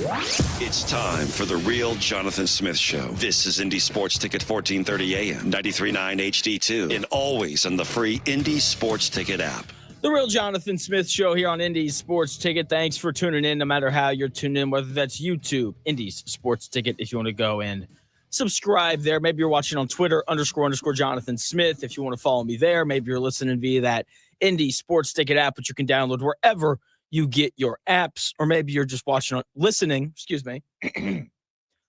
It's time for the real Jonathan Smith Show. This is Indy Sports Ticket 1430 AM, 93.9 HD2, and always on the free Indy Sports Ticket app. The real Jonathan Smith Show here on Indy Sports Ticket. Thanks for tuning in, no matter how you're tuned in, whether that's YouTube, Indy's Sports Ticket, if you want to go and subscribe there. Maybe you're watching on Twitter, __ Jonathan Smith, if you want to follow me there. Maybe you're listening via that Indy Sports Ticket app, which you can download wherever you get your apps, or maybe you're just listening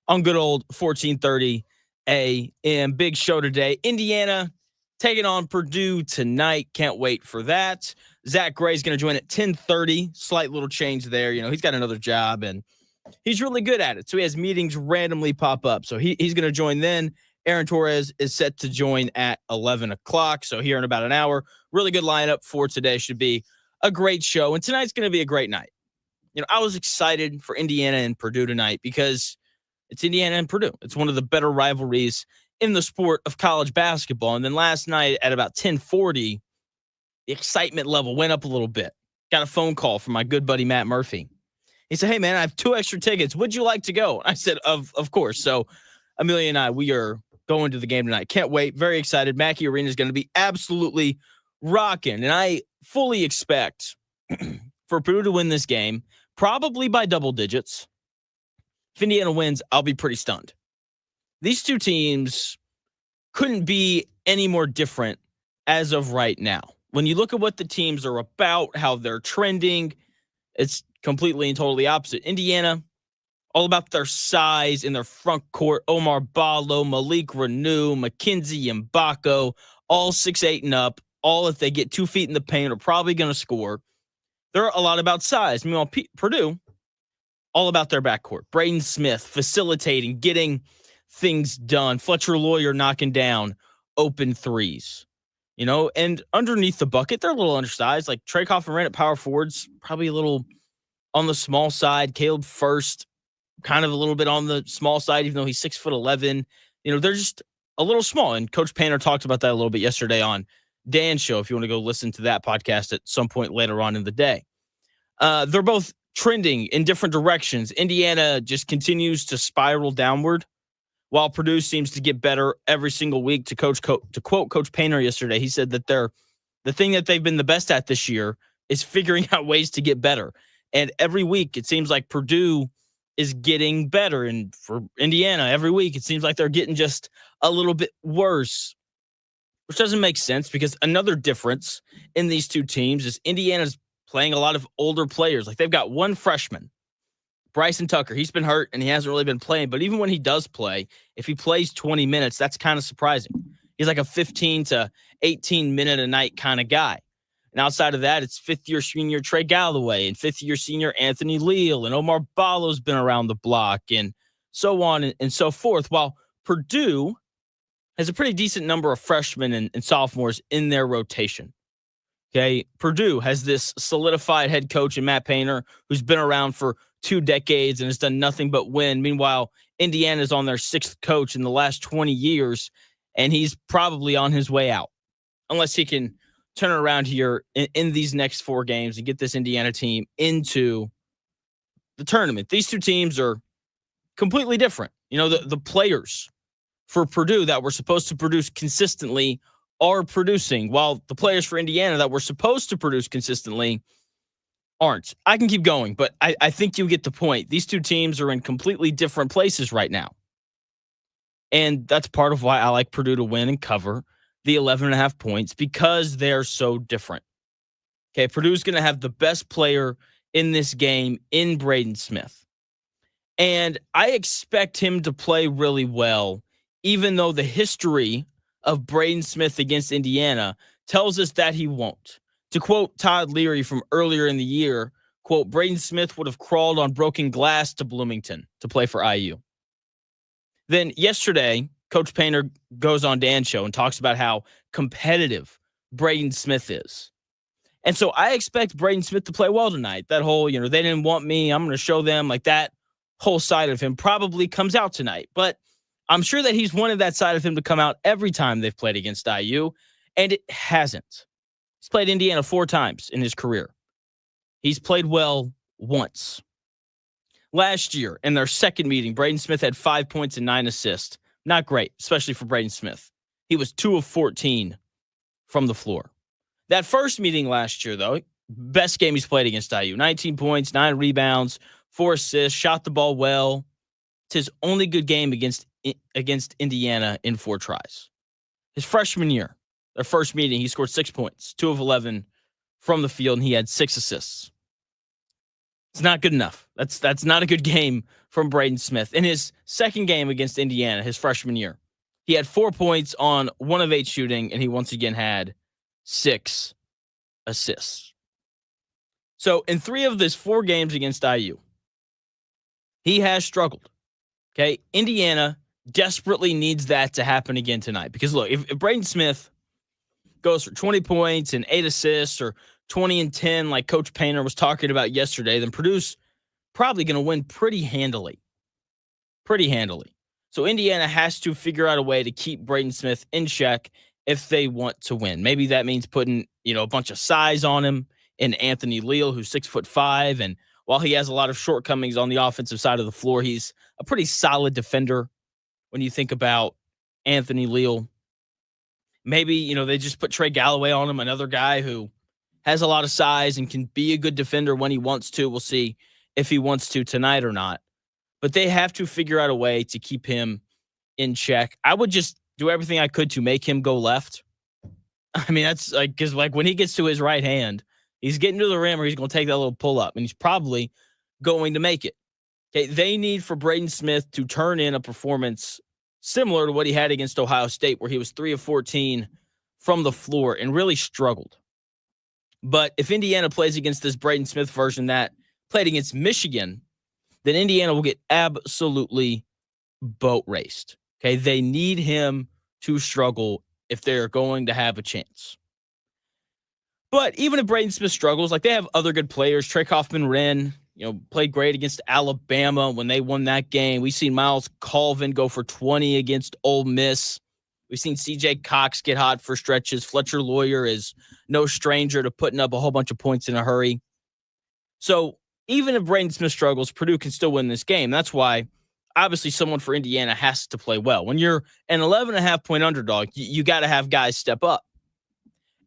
on good old 1430 AM. Big show today. Indiana taking on Purdue tonight. Can't wait for that. Zack Gray is going to join at 10:30. Slight little change there. You know, he's got another job and he's really good at it. So he has meetings randomly pop up. So he's going to join then. Aaron Torres is set to join at 11 o'clock. So here in about an hour, really good lineup for today. Should be a great show. And tonight's going to be a great night. You know, I was excited for Indiana and Purdue tonight because it's Indiana and Purdue. It's one of the better rivalries in the sport of college basketball. And then last night at about 10:40, the excitement level went up a little bit. Got a phone call from my good buddy Matt Murphy. He said, "Hey man, I have 2 extra tickets. Would you like to go?" I said, of course. So Amelia and I, we are going to the game tonight. Can't wait. Very excited. Mackey Arena is going to be absolutely rocking. And I fully expect for Purdue to win this game, probably by double digits. If Indiana wins, I'll be pretty stunned. These two teams couldn't be any more different as of right now. When you look at what the teams are about, how they're trending, it's completely and totally opposite. Indiana, all about their size in their front court. Omar Ballo, Malik Renew, Mackenzie Mbako, all 6'8" and up. All, if they get 2 feet in the paint, are probably going to score. They're a lot about size. Meanwhile, Purdue, all about their backcourt. Braden Smith facilitating, getting things done. Fletcher Lawyer knocking down open threes. You know, and underneath the bucket, they're a little undersized. Like Trey Kaufman at power forwards, probably a little on the small side. Caleb First, kind of a little bit on the small side, even though he's 6'11". You know, they're just a little small. And Coach Painter talked about that a little bit yesterday on Dan's show, if you want to go listen to that podcast at some point later on in the day. They're both trending in different directions. Indiana just continues to spiral downward, while Purdue seems to get better every single week. To quote Coach Painter yesterday, he said that the thing that they've been the best at this year is figuring out ways to get better. And every week, it seems like Purdue is getting better. And for Indiana, every week, it seems like they're getting just a little bit worse, which doesn't make sense because another difference in these two teams is Indiana's playing a lot of older players. Like they've got one freshman, Bryson Tucker. He's been hurt and he hasn't really been playing. But even when he does play, if he plays 20 minutes, that's kind of surprising. He's like a 15 to 18 minute a night kind of guy. And outside of that, it's fifth-year senior Trey Galloway and fifth-year senior Anthony Leal, and Omar Ballo's been around the block and so on and so forth. While Purdue has a pretty decent number of freshmen and sophomores in their rotation. Okay, Purdue has this solidified head coach in Matt Painter who's been around for 2 decades and has done nothing but win. Meanwhile, Indiana's on their 6th coach in the last 20 years, and he's probably on his way out unless he can turn it around here in these next 4 games and get this Indiana team into the tournament. These two teams are completely different. You know, the players for Purdue that were supposed to produce consistently are producing, while the players for Indiana that were supposed to produce consistently aren't. I can keep going, but I think you get the point. These two teams are in completely different places right now. And that's part of why I like Purdue to win and cover the 11.5 points, because they're so different. Okay, Purdue's going to have the best player in this game in Braden Smith. And I expect him to play really well, even though the history of Braden Smith against Indiana tells us that he won't. To quote Todd Leary from earlier in the year, quote, Braden Smith would have crawled on broken glass to Bloomington to play for IU. Then yesterday, Coach Painter goes on Dan's show and talks about how competitive Braden Smith is. And so I expect Braden Smith to play well tonight. That whole, they didn't want me, I'm going to show them, like that whole side of him probably comes out tonight. But I'm sure that he's wanted that side of him to come out every time they've played against IU, and it hasn't. He's played Indiana 4 times in his career. He's played well once. Last year, in their second meeting, Braden Smith had 5 points and 9 assists. Not great, especially for Braden Smith. He was 2 of 14 from the floor. That first meeting last year, though, best game he's played against IU. 19 points, 9 rebounds, 4 assists, shot the ball well. It's his only good game against Indiana in 4 tries. His freshman year, their first meeting, he scored 6 points, 2 of 11 from the field, and he had 6 assists. It's not good enough. That's not a good game from Braden Smith. In his second game against Indiana, his freshman year, he had 4 points on 1 of 8 shooting, and he once again had 6 assists. So in 3 of his 4 games against IU, he has struggled. Okay, Indiana desperately needs that to happen again tonight. Because look, if Braden Smith goes for 20 points and 8 assists, or 20 and 10 like Coach Painter was talking about yesterday, then Purdue's probably going to win pretty handily. Pretty handily. So Indiana has to figure out a way to keep Braden Smith in check if they want to win. Maybe that means putting, a bunch of size on him in Anthony Leal, who's 6'5", and while he has a lot of shortcomings on the offensive side of the floor, he's a pretty solid defender when you think about Anthony Leal. Maybe, they just put Trey Galloway on him, another guy who has a lot of size and can be a good defender when he wants to. We'll see if he wants to tonight or not. But they have to figure out a way to keep him in check. I would just do everything I could to make him go left. I mean, that's like, because like when he gets to his right hand, he's getting to the rim or he's going to take that little pull up, and he's probably going to make it. Okay, they need for Braden Smith to turn in a performance similar to what he had against Ohio State, where he was 3 of 14 from the floor and really struggled. But if Indiana plays against this Braden Smith version that played against Michigan, then Indiana will get absolutely boat raced. Okay, they need him to struggle if they're going to have a chance. But even if Braden Smith struggles, like they have other good players. Trey Kaufman-Renn, played great against Alabama when they won that game. We've seen Miles Colvin go for 20 against Ole Miss. We've seen CJ Cox get hot for stretches. Fletcher Lawyer is no stranger to putting up a whole bunch of points in a hurry. So even if Braden Smith struggles, Purdue can still win this game. That's why, obviously, someone for Indiana has to play well. When you're an 11.5-point underdog, you got to have guys step up.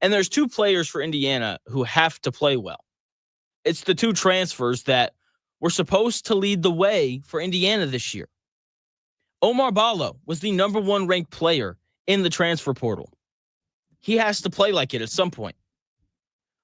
And there's 2 players for Indiana who have to play well. It's the 2 transfers that were supposed to lead the way for Indiana this year. Omar Ballo was the number 1 ranked player in the transfer portal. He has to play like it at some point.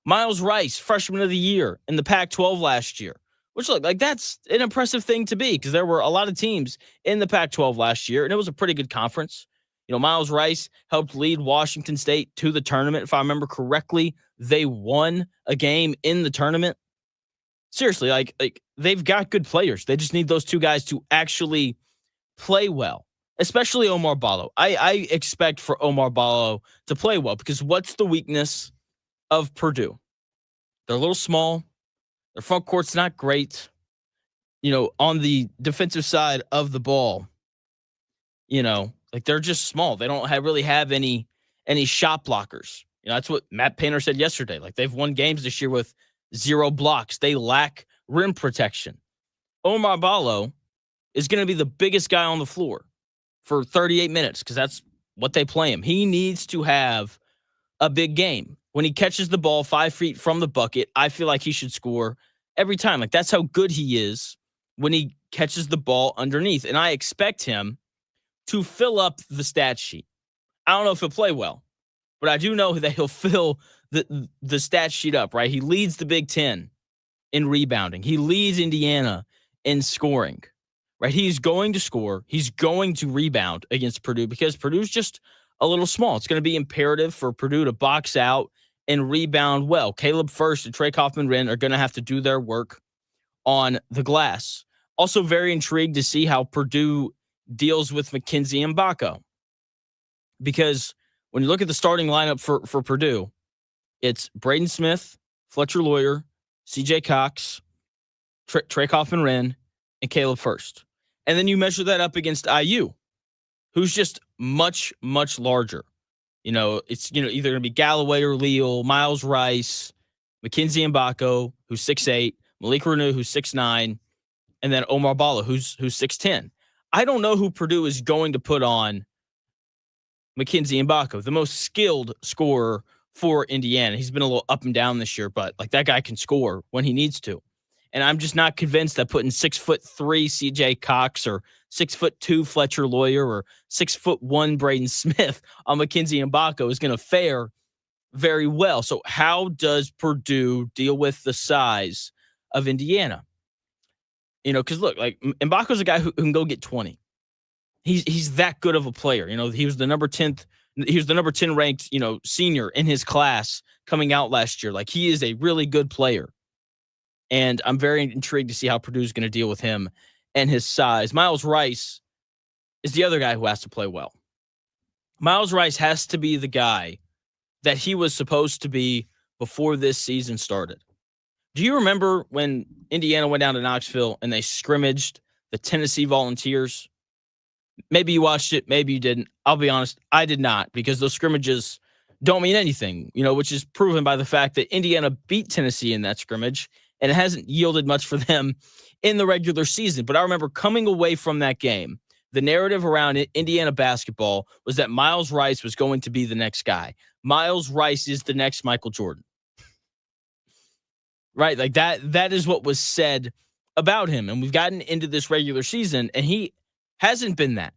Miles Rice, freshman of the year in the Pac-12 last year, which look like that's an impressive thing to be, because there were a lot of teams in the Pac-12 last year, and it was a pretty good conference. Miles Rice helped lead Washington State to the tournament. If I remember correctly, they won a game in the tournament. Seriously, like they've got good players. They just need those 2 guys to actually play well, especially Omar Ballo. I expect for Omar Ballo to play well, because what's the weakness of Purdue? They're a little small. Their front court's not great. On the defensive side of the ball, like they're just small. They don't really have any shot blockers. That's what Matt Painter said yesterday. Like they've won games this year with 0 blocks. They lack rim protection. Omar Ballo is going to be the biggest guy on the floor for 38 minutes, because that's what they play him. He needs to have a big game. When he catches the ball 5 feet from the bucket, I feel like he should score every time. Like that's how good he is when he catches the ball underneath. And I expect him to fill up the stat sheet. I don't know if he'll play well, but I do know that he'll fill the stat sheet up, right? He leads the Big Ten in rebounding. He leads Indiana in scoring, right? He's going to score. He's going to rebound against Purdue, because Purdue's just a little small. It's going to be imperative for Purdue to box out and rebound well. Caleb First and Trey Kaufman-Renn are going to have to do their work on the glass. Also very intrigued to see how Purdue deals with Mackenzie Mbako, because when you look at the starting lineup for Purdue, it's Braden Smith, Fletcher Lawyer, CJ Cox, Trey Kaufman-Renn, and Caleb First. And then you measure that up against IU, who's just much, much larger. It's either going to be Galloway or Leal, Miles Rice, Mackenzie Mbako, who's 6'8", Malik Reneau, who's 6'9", and then Omar Balla, who's 6'10". I don't know who Purdue is going to put on Mackenzie Mbako, the most skilled scorer for Indiana. He's been a little up and down this year, but like that guy can score when he needs to. And I'm just not convinced that putting 6'3" CJ Cox or 6'2" Fletcher Lawyer or 6'1" Braden Smith on Mackenzie Mbako is going to fare very well. So how does Purdue deal with the size of Indiana? You know, because look, like Mbako's a guy who can go get 20. He's that good of a player. You know, he was the number 10 ranked, senior in his class coming out last year. Like, he is a really good player. And I'm very intrigued to see how Purdue's going to deal with him and his size. Miles Rice is the other guy who has to play well. Miles Rice has to be the guy that he was supposed to be before this season started. Do you remember when Indiana went down to Knoxville and they scrimmaged the Tennessee Volunteers? Maybe you watched it, maybe you didn't. I'll be honest, I did not, because those scrimmages don't mean anything, which is proven by the fact that Indiana beat Tennessee in that scrimmage, and it hasn't yielded much for them in the regular season. But I remember coming away from that game, the narrative around Indiana basketball was that Miles Rice was going to be the next guy. Miles Rice is the next Michael Jordan. Right? Like that is what was said about him. And we've gotten into this regular season, and he hasn't been that.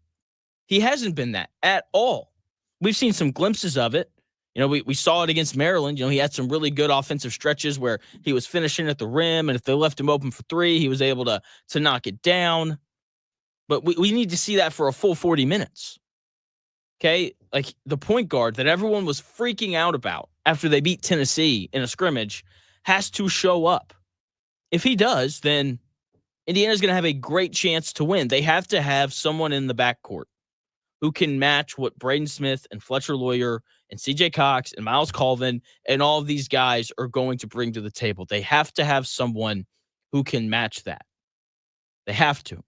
He hasn't been that at all. We've seen some glimpses of it. We saw it against Maryland. He had some really good offensive stretches where he was finishing at the rim, and if they left him open for three, he was able to knock it down. But we need to see that for a full 40 minutes. Okay? Like, the point guard that everyone was freaking out about after they beat Tennessee in a scrimmage has to show up. If he does, then Indiana's going to have a great chance to win. They have to have someone in the backcourt who can match what Braden Smith and Fletcher Lawyer and CJ Cox and Miles Colvin and all of these guys are going to bring to the table. They have to have someone who can match that. They have to.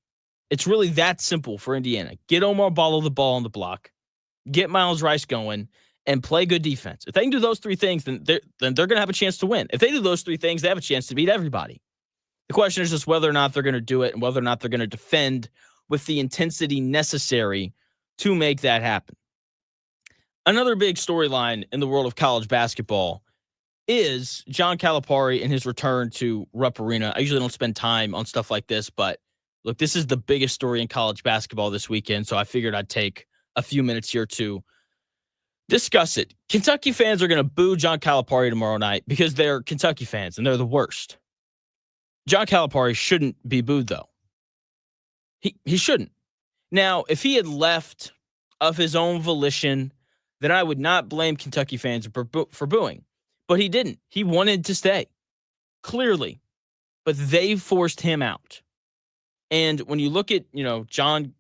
It's really that simple for Indiana. Get Omar Balla the ball on the block, get Miles Rice going, and play good defense. If they can do those three things, then they're going to have a chance to win. If they do those three things, they have a chance to beat everybody. The question is just whether or not they're going to do it and whether or not they're going to defend with the intensity necessary to make that happen. Another big storyline in the world of college basketball is John Calipari and his return to Rupp Arena. I usually don't spend time on stuff like this, but look, this is the biggest story in college basketball this weekend, so I figured I'd take a few minutes here to discuss it. Kentucky fans are going to boo John Calipari tomorrow night because they're Kentucky fans and they're the worst. John Calipari shouldn't be booed, though. He shouldn't. Now, if he had left of his own volition, then I would not blame Kentucky fans for booing. But he didn't. He wanted to stay, clearly. But they forced him out. And when you look at, John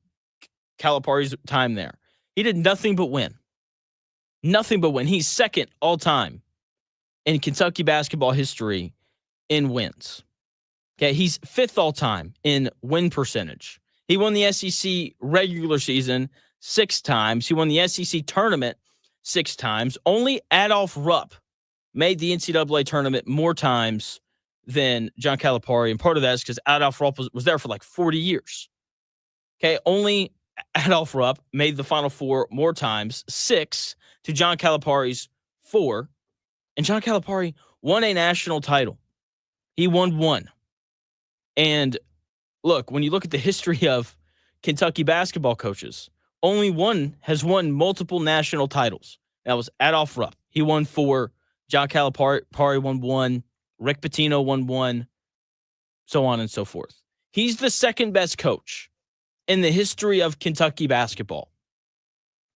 Calipari's time there, he did nothing but win. Nothing but win. He's second all time in Kentucky basketball history in wins. Okay, he's fifth all time in win percentage. He won the SEC regular season 6 times. He won the SEC tournament 6 times. Only Adolph Rupp made the NCAA tournament more times than John Calipari, and part of that is because Adolph Rupp was there for like 40 years. Okay, only Adolph Rupp made the Final Four more times, 6 to John Calipari's 4, and John Calipari won a national title. He won 1. And look, when you look at the history of Kentucky basketball coaches, only one has won multiple national titles. That was Adolph Rupp. He won 4. John Calipari won 1. Rick Pitino won 1. So on and so forth. He's the second best coach in the history of Kentucky basketball.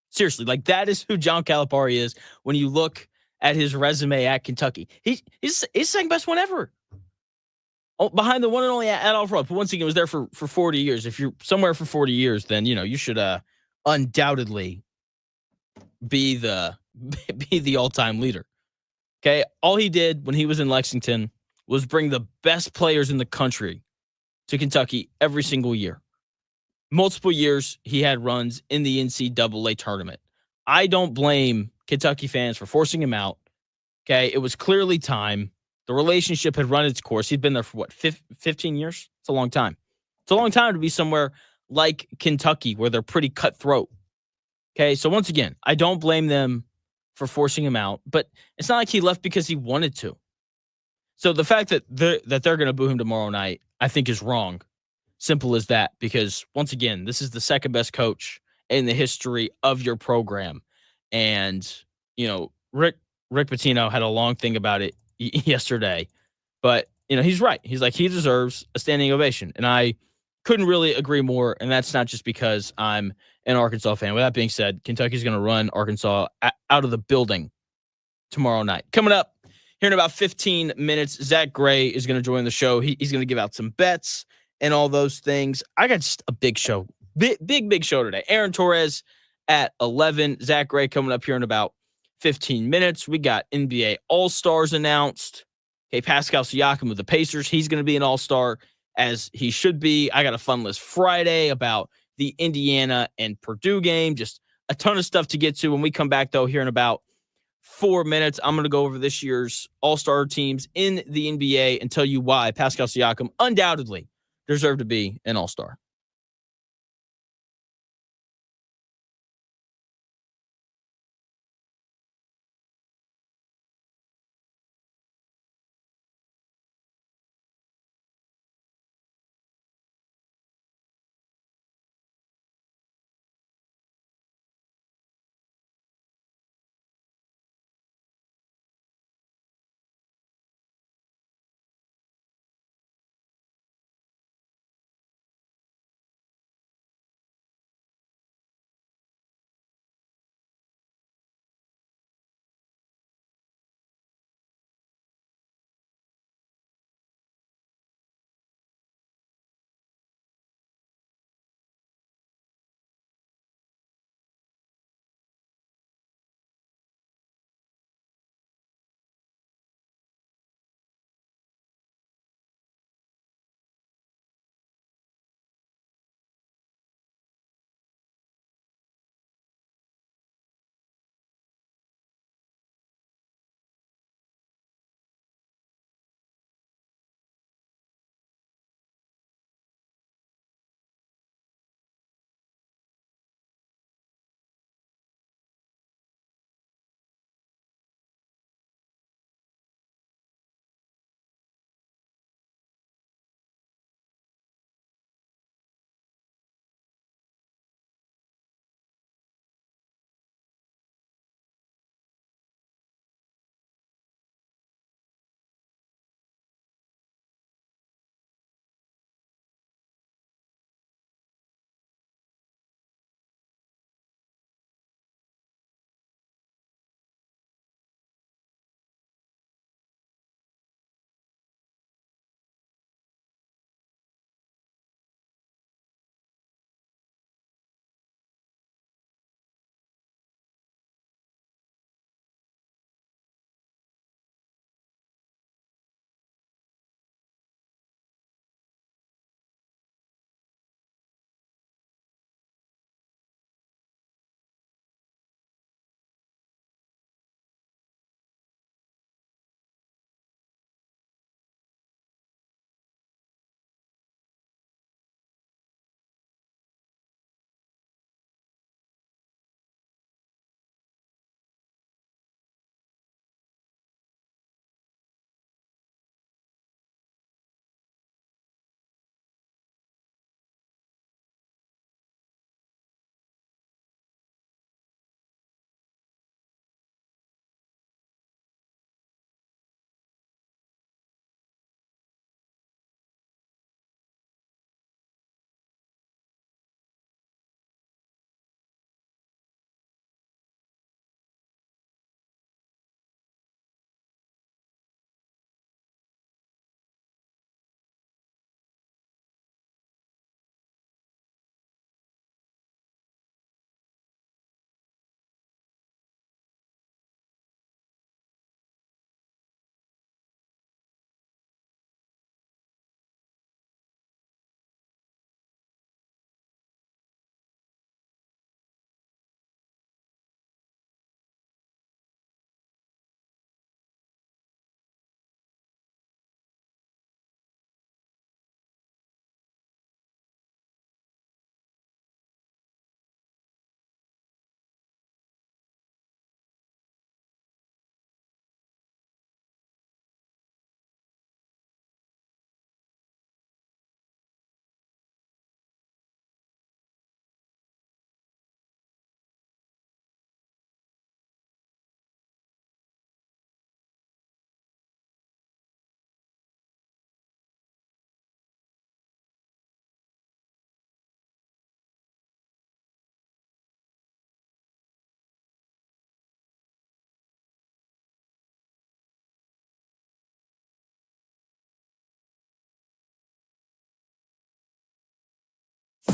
Seriously, like, that is who John Calipari is when you look at his resume at Kentucky. He's second best one ever. Behind the one and only Adolph Rupp, who once again was there for 40 years. If you're somewhere for 40 years, then, you should undoubtedly be the all-time leader. Okay? All he did when he was in Lexington was bring the best players in the country to Kentucky every single year. Multiple years he had runs in the NCAA tournament. I don't blame Kentucky fans for forcing him out. Okay? It was clearly time. The relationship had run its course. He'd been there for 15 years? It's a long time. It's a long time to be somewhere like Kentucky where they're pretty cutthroat. Okay, so once again, I don't blame them for forcing him out, but it's not like he left because he wanted to. So the fact that they're going to boo him tomorrow night, I think is wrong. Simple as that. Because once again, this is the second best coach in the history of your program, and Rick Pitino had a long thing about it yesterday, but he's right. He's like, he deserves a standing ovation, and I couldn't really agree more. And that's not just because I'm an Arkansas fan. With that being said, Kentucky's going to run Arkansas out of the building tomorrow night. Coming up here in about 15 minutes, Zack Gray is going to join the show. He's going to give out some bets and all those things. I got just a big show, big show today. Aaron Torres at 11. Zack Gray coming up here in about 15 minutes. We got NBA All-Stars announced. Okay, Pascal Siakam with the Pacers. He's going to be an All-Star, as he should be. I got a fun list Friday about the Indiana and Purdue game. Just a ton of stuff to get to. When we come back, though, here in about 4 minutes, I'm going to go over this year's All-Star teams in the NBA and tell you why Pascal Siakam undoubtedly deserved to be an All-Star.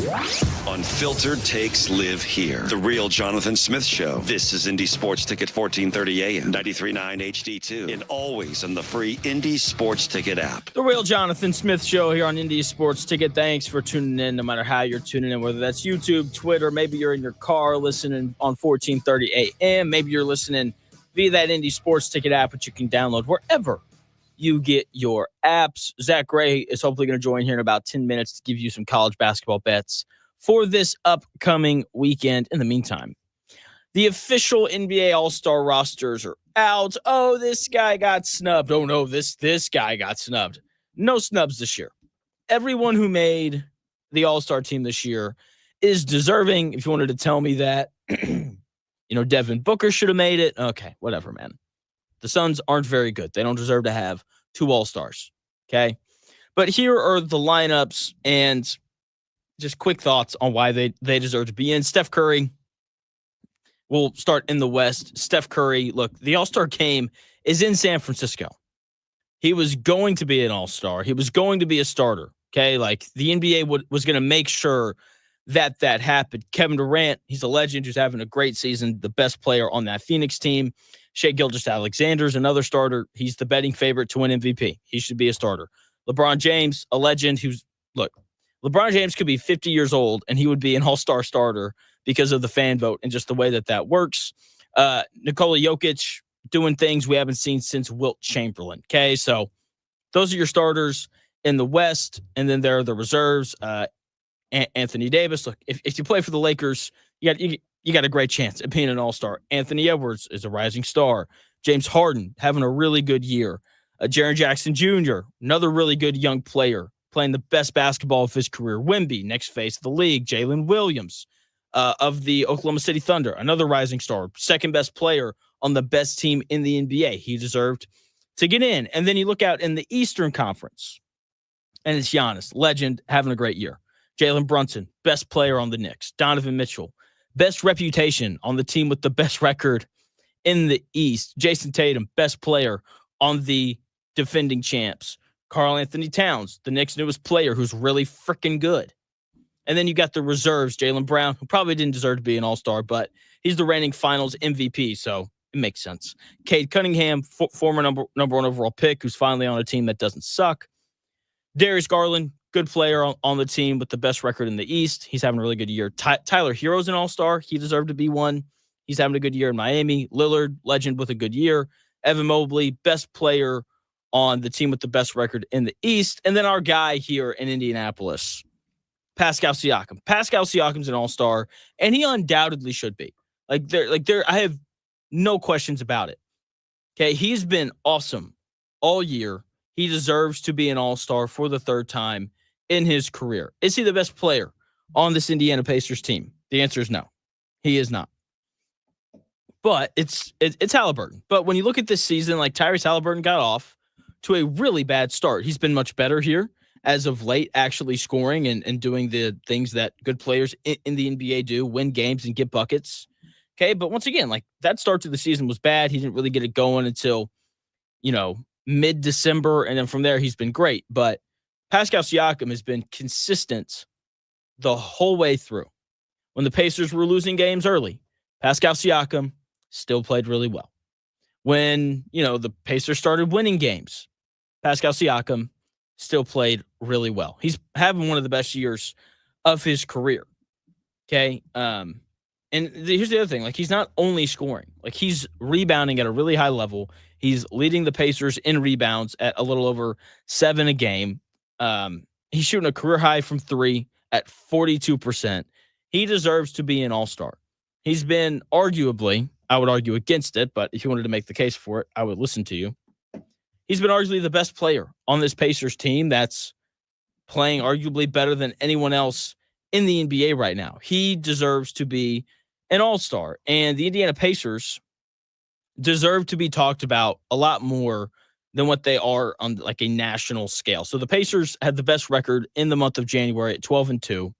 Unfiltered takes live here. The Real Jonathan Smith Show. This is Indy Sports Ticket 1430 AM, 93.9 HD2, and always on the free Indy Sports Ticket app. The Real Jonathan Smith Show here on Indy Sports Ticket. Thanks for tuning in, no matter how you're tuning in, whether that's YouTube, Twitter, maybe you're in your car listening on 1430 AM, maybe you're listening via that Indy Sports Ticket app, which you can download wherever you get your apps. Zack Gray is hopefully going to join here in about 10 minutes to give you some college basketball bets for this upcoming weekend. In the meantime, the official NBA All-Star rosters are out. Oh, this guy got snubbed. Oh, no, this guy got snubbed. No snubs this year. Everyone who made the All-Star team this year is deserving. If you wanted to tell me that, Devin Booker should have made it. Okay, whatever, man. The Suns aren't very good. They don't deserve to have 2 All-Stars, okay? But here are the lineups and just quick thoughts on why they deserve to be in. Steph Curry, we'll start in the West. Steph Curry, look, the All-Star game is in San Francisco. He was going to be an All-Star. He was going to be a starter, okay? Like, the NBA was going to make sure that happened. Kevin Durant, he's a legend who's having a great season, the best player on that Phoenix team. Shai Gilgeous-Alexander's another starter. He's the betting favorite to win MVP. He should be a starter. LeBron James, a legend LeBron James could be 50 years old, and he would be an all-star starter because of the fan vote and just the way that works. Nikola Jokic doing things we haven't seen since Wilt Chamberlain. Okay, so those are your starters in the West, and then there are the reserves. Anthony Davis. Look, if you play for the Lakers, you got a great chance at being an all-star. Anthony Edwards is a rising star. James Harden having a really good year. Jaren Jackson Jr., another really good young player, playing the best basketball of his career. Wemby, next face of the league. Jalen Williams of the Oklahoma City Thunder, another rising star, second best player on the best team in the NBA. He deserved to get in. And then you look out in the Eastern Conference, and it's Giannis, legend, having a great year. Jalen Brunson, best player on the Knicks. Donovan Mitchell, best reputation on the team with the best record in the East. Jason Tatum, best player on the defending champs. Karl Anthony Towns, the Knicks' newest player who's really freaking good. And then you got the reserves, Jaylen Brown, who probably didn't deserve to be an all-star, but he's the reigning finals MVP, so it makes sense. Cade Cunningham, former number 1 overall pick, who's finally on a team that doesn't suck. Darius Garland, good player on the team with the best record in the East. He's having a really good year. Tyler Hero's an all-star. He deserved to be one. He's having a good year in Miami. Lillard, legend with a good year. Evan Mobley, best player on the team with the best record in the East. And then our guy here in Indianapolis, Pascal Siakam. Pascal Siakam's an all-star, and he undoubtedly should be. I have no questions about it. Okay, he's been awesome all year. He deserves to be an all-star for the third time in his career. Is he the best player on this Indiana Pacers team? The answer is no. He is not. But it's Halliburton. But when you look at this season, like Tyrese Halliburton got off to a really bad start. He's been much better here as of late, actually scoring and doing the things that good players in the NBA do, win games and get buckets. Okay, but once again, like that start to the season was bad. He didn't really get it going until, mid-December, and then from there he's been great. But Pascal Siakam has been consistent the whole way through. When the Pacers were losing games early, Pascal Siakam still played really well. When, the Pacers started winning games, Pascal Siakam still played really well. He's having one of the best years of his career. Okay? Here's the other thing. Like, he's not only scoring. Like, he's rebounding at a really high level. He's leading the Pacers in rebounds at a little over 7 a game. He's shooting a career high from 3 at 42%. He deserves to be an all-star. He's been arguably, I would argue against it, but if you wanted to make the case for it, I would listen to you. He's been arguably the best player on this Pacers team that's playing arguably better than anyone else in the NBA right now. He deserves to be an all-star, and the Indiana Pacers deserve to be talked about a lot more than what they are on like a national scale. So the Pacers had the best record in the month of January at 12-2.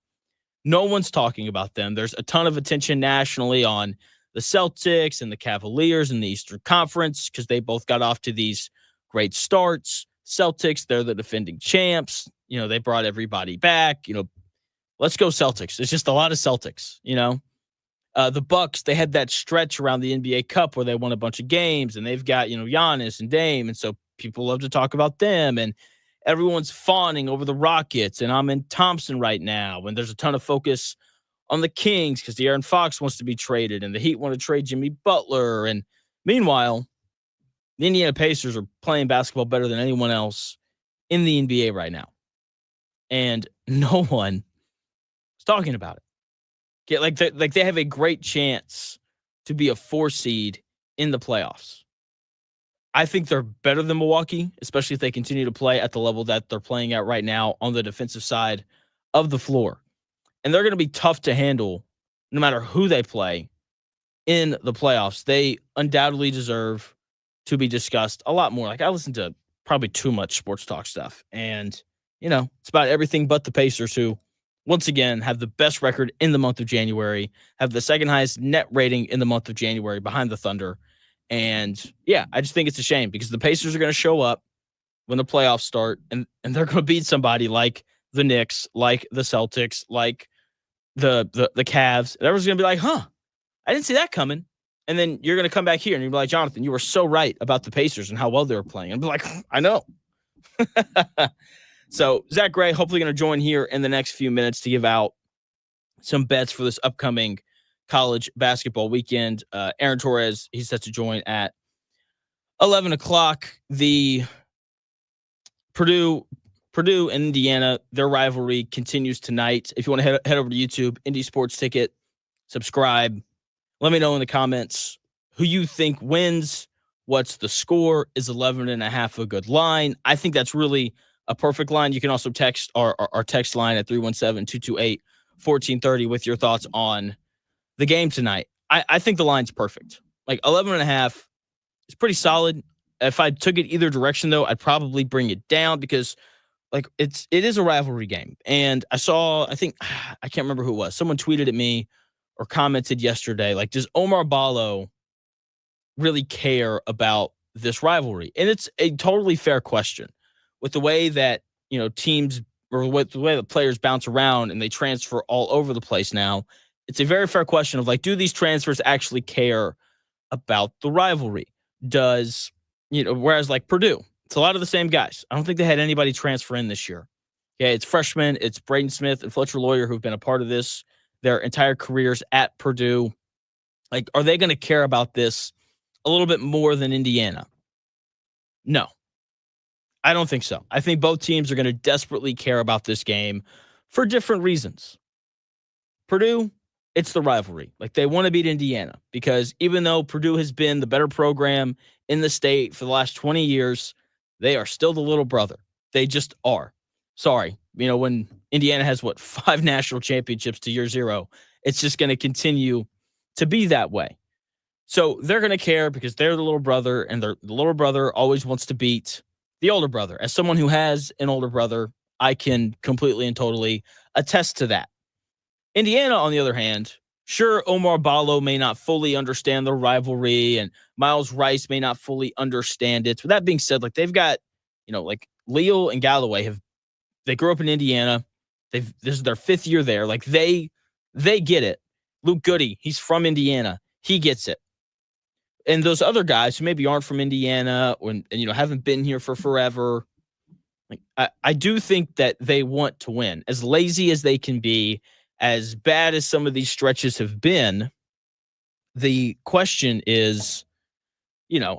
No one's talking about them. There's a ton of attention nationally on the Celtics and the Cavaliers in the Eastern Conference because they both got off to these great starts. Celtics, they're the defending champs. They brought everybody back. let's go Celtics. It's just a lot of Celtics, The Bucks, they had that stretch around the NBA Cup where they won a bunch of games, and they've got, Giannis and Dame, and so people love to talk about them, and everyone's fawning over the Rockets, and I'm in Thompson right now, and there's a ton of focus on the Kings because De'Aaron Fox wants to be traded, and the Heat want to trade Jimmy Butler, and meanwhile, the Indiana Pacers are playing basketball better than anyone else in the NBA right now, and no one is talking about it. They have a great chance to be a 4 seed in the playoffs. I think they're better than Milwaukee, especially if they continue to play at the level that they're playing at right now on the defensive side of the floor. And they're going to be tough to handle no matter who they play in the playoffs. They undoubtedly deserve to be discussed a lot more. Like, I listen to probably too much sports talk stuff, and, it's about everything but the Pacers, who once again have the best record in the month of January, have the second highest net rating in the month of January behind the Thunder. And yeah, I just think it's a shame because the Pacers are going to show up when the playoffs start, and they're going to beat somebody like the Knicks, like the Celtics, like the Cavs. And everyone's going to be like, I didn't see that coming. And then you're going to come back here and you'll be like, Jonathan, you were so right about the Pacers and how well they were playing. And be like, I know. So Zack Gray hopefully going to join here in the next few minutes to give out some bets for this upcoming college basketball weekend. Aaron Torres, he's set to join at 11 o'clock. The Purdue and Indiana, their rivalry continues tonight. If you want to head over to YouTube, Indie Sports Ticket, subscribe. Let me know in the comments who you think wins. What's the score? Is 11.5 a good line? I think that's really a perfect line. You can also text our text line at 317-228-1430 with your thoughts on the game tonight. I think the line's perfect. Like 11.5 is pretty solid. If I took it either direction, though, I'd probably bring it down because it is a rivalry game. And I can't remember who it was. Someone tweeted at me or commented yesterday, like, does Omar Ballo really care about this rivalry? And it's a totally fair question. With the way that, teams or with the way the players bounce around and they transfer all over the place now, it's a very fair question of, like, do these transfers actually care about the rivalry? Whereas like Purdue, it's a lot of the same guys. I don't think they had anybody transfer in this year. Okay, it's freshmen. It's Braden Smith and Fletcher Lawyer who've been a part of this their entire careers at Purdue. Like, are they going to care about this a little bit more than Indiana? No, I don't think so. I think both teams are going to desperately care about this game for different reasons. Purdue, it's the rivalry. Like, they want to beat Indiana because even though Purdue has been the better program in the state for the last 20 years, they are still the little brother. They just are. Sorry. When Indiana has 5 national championships to year 0, it's just going to continue to be that way. So they're going to care because they're the little brother, and the little brother always wants to beat the older brother. As someone who has an older brother, I can completely and totally attest to that. Indiana, on the other hand, sure, Omar Ballo may not fully understand the rivalry, and Miles Rice may not fully understand it. With that being said, like, they've got, like Leal and Galloway they grew up in Indiana. This is their 5th year there. Like, they get it. Luke Goody, he's from Indiana. He gets it. And those other guys who maybe aren't from Indiana and haven't been here for forever, like, I do think that they want to win. As lazy as they can be, as bad as some of these stretches have been, the question is,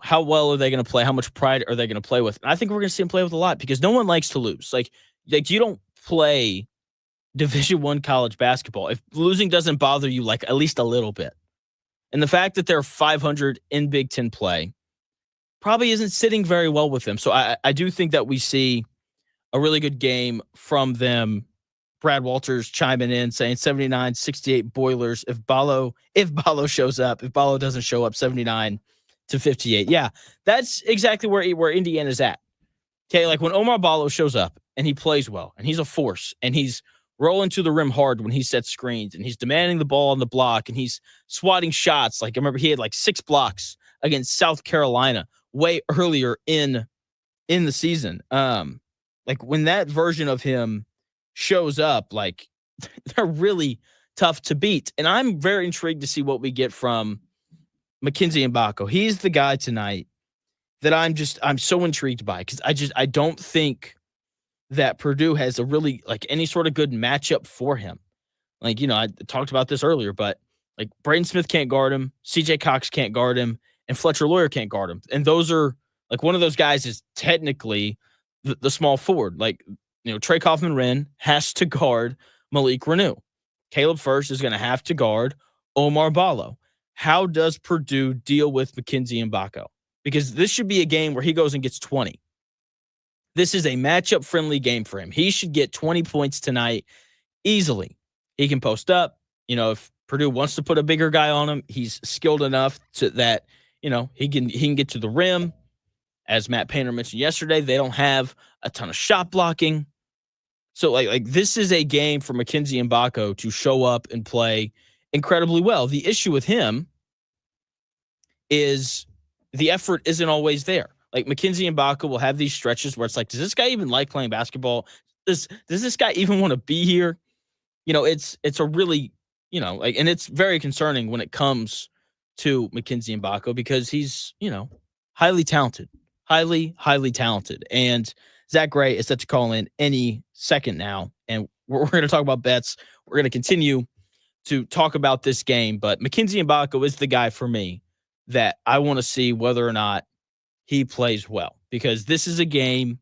how well are they going to play? How much pride are they going to play with? And I think we're going to see them play with a lot because no one likes to lose. Like you don't play Division I college basketball if losing doesn't bother you, like, at least a little bit. And the fact that they're 500 in Big Ten play probably isn't sitting very well with them. So I do think that we see a really good game from them. Brad Walters chiming in saying 79-68 Boilers if Ballo shows up. If Ballo doesn't show up, 79-58. Yeah, that's exactly where Indiana's at. Okay, like when Omar Ballo shows up and he plays well and he's a force and he's rolling to the rim hard when he sets screens and he's demanding the ball on the block and he's swatting shots. Like, I remember he had like 6 blocks against South Carolina way earlier in the season. Like, when that version of him shows up, like, they're really tough to beat. And I'm very intrigued to see what we get from Mackenzie Mbako. He's the guy tonight that I'm so intrigued by, because I don't think that Purdue has a really like any sort of good matchup for him. Like, I talked about this earlier, but like Braden Smith can't guard him, CJ Cox can't guard him, and Fletcher Lawyer can't guard him. And those are like, one of those guys is technically the small forward. Like, Trey Kaufman-Renn has to guard Malik Reneau. Caleb First is going to have to guard Omar Ballo. How does Purdue deal with Mackenzie Mbako? Because this should be a game where he goes and gets 20. This is a matchup-friendly game for him. He should get 20 points tonight easily. He can post up. If Purdue wants to put a bigger guy on him, he's skilled enough to that, he can get to the rim. As Matt Painter mentioned yesterday, they don't have a ton of shot blocking. So like this is a game for Mackenzie Mbako to show up and play incredibly well. The issue with him is the effort isn't always there. Like Mackenzie Mbako will have these stretches where it's like, does this guy even like playing basketball? Does this guy even want to be here? It's a really, and it's very concerning when it comes to Mackenzie Mbako, because he's, highly talented, highly talented. And Zack Gray is set to call in any second now. And we're going to talk about bets. We're going to continue to talk about this game, but Mackenzie Mbako is the guy for me that I want to see whether or not he plays well, because this is a game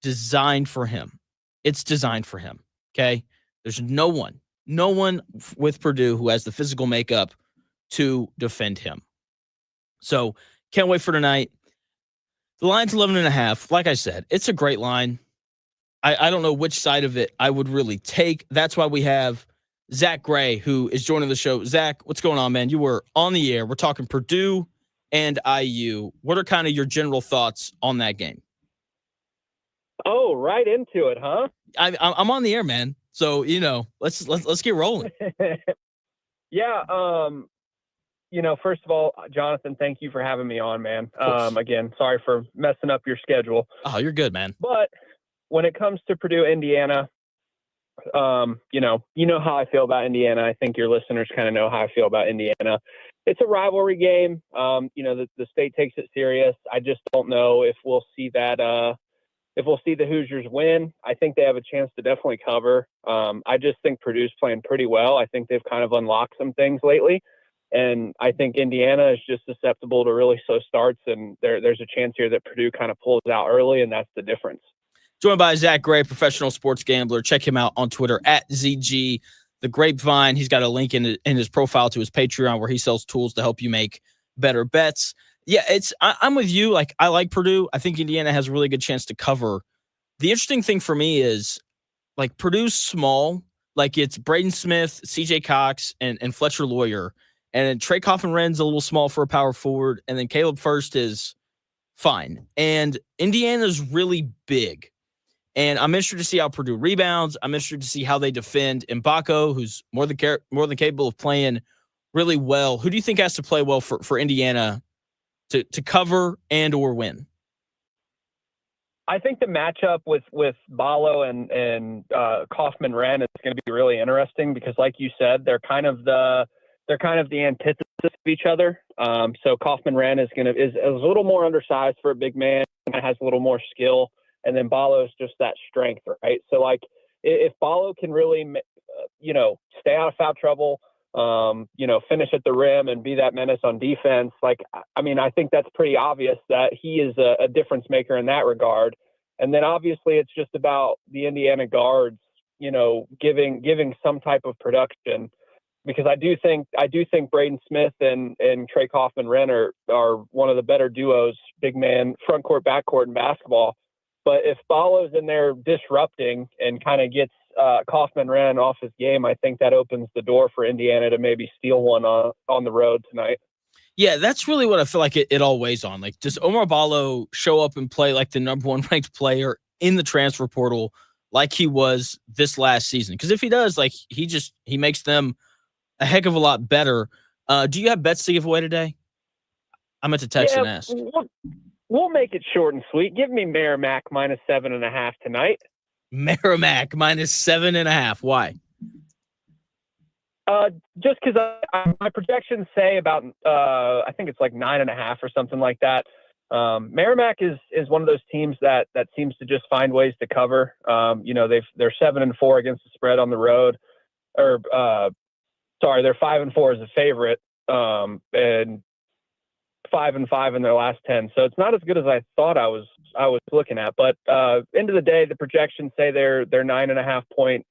designed for him. It's designed for him. Okay. There's no one with Purdue who has the physical makeup to defend him. So can't wait for tonight. The line's 11.5. Like I said, it's a great line. I don't know which side of it I would really take. That's why we have Zack Gray, who is joining the show. Zach, what's going on, man? You were on the air. We're talking Purdue and IU. What are kind of your general thoughts on that game? Oh, right into it, huh? I'm on the air, man. So, let's get rolling. Yeah. First of all, Jonathan, thank you for having me on, man. Again, sorry for messing up your schedule. Oh, you're good, man. But when it comes to Purdue, Indiana, you know how I feel about Indiana. I think your listeners kind of know how I feel about Indiana. It's a rivalry game. The state takes it serious. I just don't know if we'll see that. If we'll see the Hoosiers win. I think they have a chance to definitely cover. I just think Purdue's playing pretty well. I think they've kind of unlocked some things lately. And I think Indiana is just susceptible to really slow starts. And there's a chance here that Purdue kind of pulls out early, and that's the difference. Joined by Zack Gray, professional sports gambler. Check him out on Twitter at ZG The Grapevine. He's got a link in his profile to his Patreon where he sells tools to help you make better bets. Yeah, I'm with you. Like, I like Purdue. I think Indiana has a really good chance to cover. The interesting thing for me is, like, Purdue's small. Like, it's Braden Smith, CJ Cox, and Fletcher Lawyer. And then Trey Kaufman-Renn's a little small for a power forward. And then Caleb First is fine. And Indiana's really big. And I'm interested to see how Purdue rebounds. I'm interested to see how they defend Mbako, who's more than capable of playing really well. Who do you think has to play well for Indiana to cover and or win? I think the matchup with Ballo and Kaufman-Renn is going to be really interesting because, like you said, they're kind of the antithesis of each other. So Kaufman-Renn is a little more undersized for a big man, and has a little more skill, and then Ballo is just that strength, right? So like if Ballo can really, stay out of foul trouble, finish at the rim and be that menace on defense. Like, I mean, I think that's pretty obvious that he is a difference maker in that regard. And then obviously it's just about the Indiana guards, giving some type of production, because I do think Braden Smith and Trey Kaufman-Renn are one of the better duos, big man, front court, back court in basketball. But if Ballo's in there disrupting and kind of gets Kaufman-Renn off his game, I think that opens the door for Indiana to maybe steal one on the road tonight. Yeah, that's really what I feel like it all weighs on. Like, does Omar Ballo show up and play like the number one ranked player in the transfer portal like he was this last season? Because if he does, like, he makes them a heck of a lot better. Do you have bets to give away today? I meant to text and ask. We'll make it short and sweet. Give me Merrimack -7.5 tonight. Merrimack -7.5. Why? Just because my projections say about, I think it's like 9.5 or something like that. Merrimack is one of those teams that seems to just find ways to cover. They're 7-4 against the spread on the road, or they're 5-4 as a favorite, and 5-5 in their last 10. So it's not as good as I thought I was looking at. But end of the day, the projections say they're 9.5 point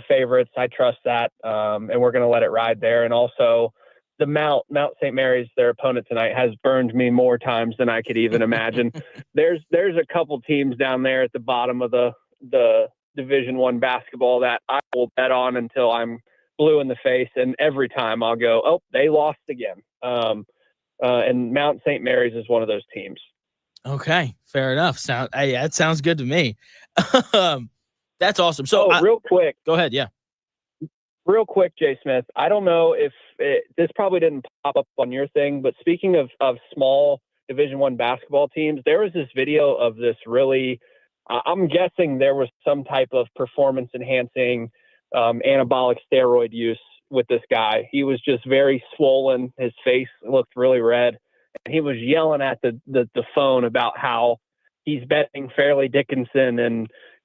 favorites. I trust that, and we're going to let it ride there. And also, the Mount St. Mary's, their opponent tonight, has burned me more times than I could even imagine. There's a couple teams down there at the bottom of the Division I basketball that I will bet on until I'm blue in the face, and every time I'll go, oh, they lost again. And Mount St. Mary's is one of those teams. Okay, fair enough. That sounds good to me. That's awesome. So real quick. Go ahead. Yeah. Real quick, Jay Smith. I don't know if this probably didn't pop up on your thing, but speaking of small Division I basketball teams, there was this video of this really, I'm guessing there was some type of performance enhancing anabolic steroid use with this guy. He was just very swollen. His face looked really red. And he was yelling at the phone about how he's betting Fairleigh Dickinson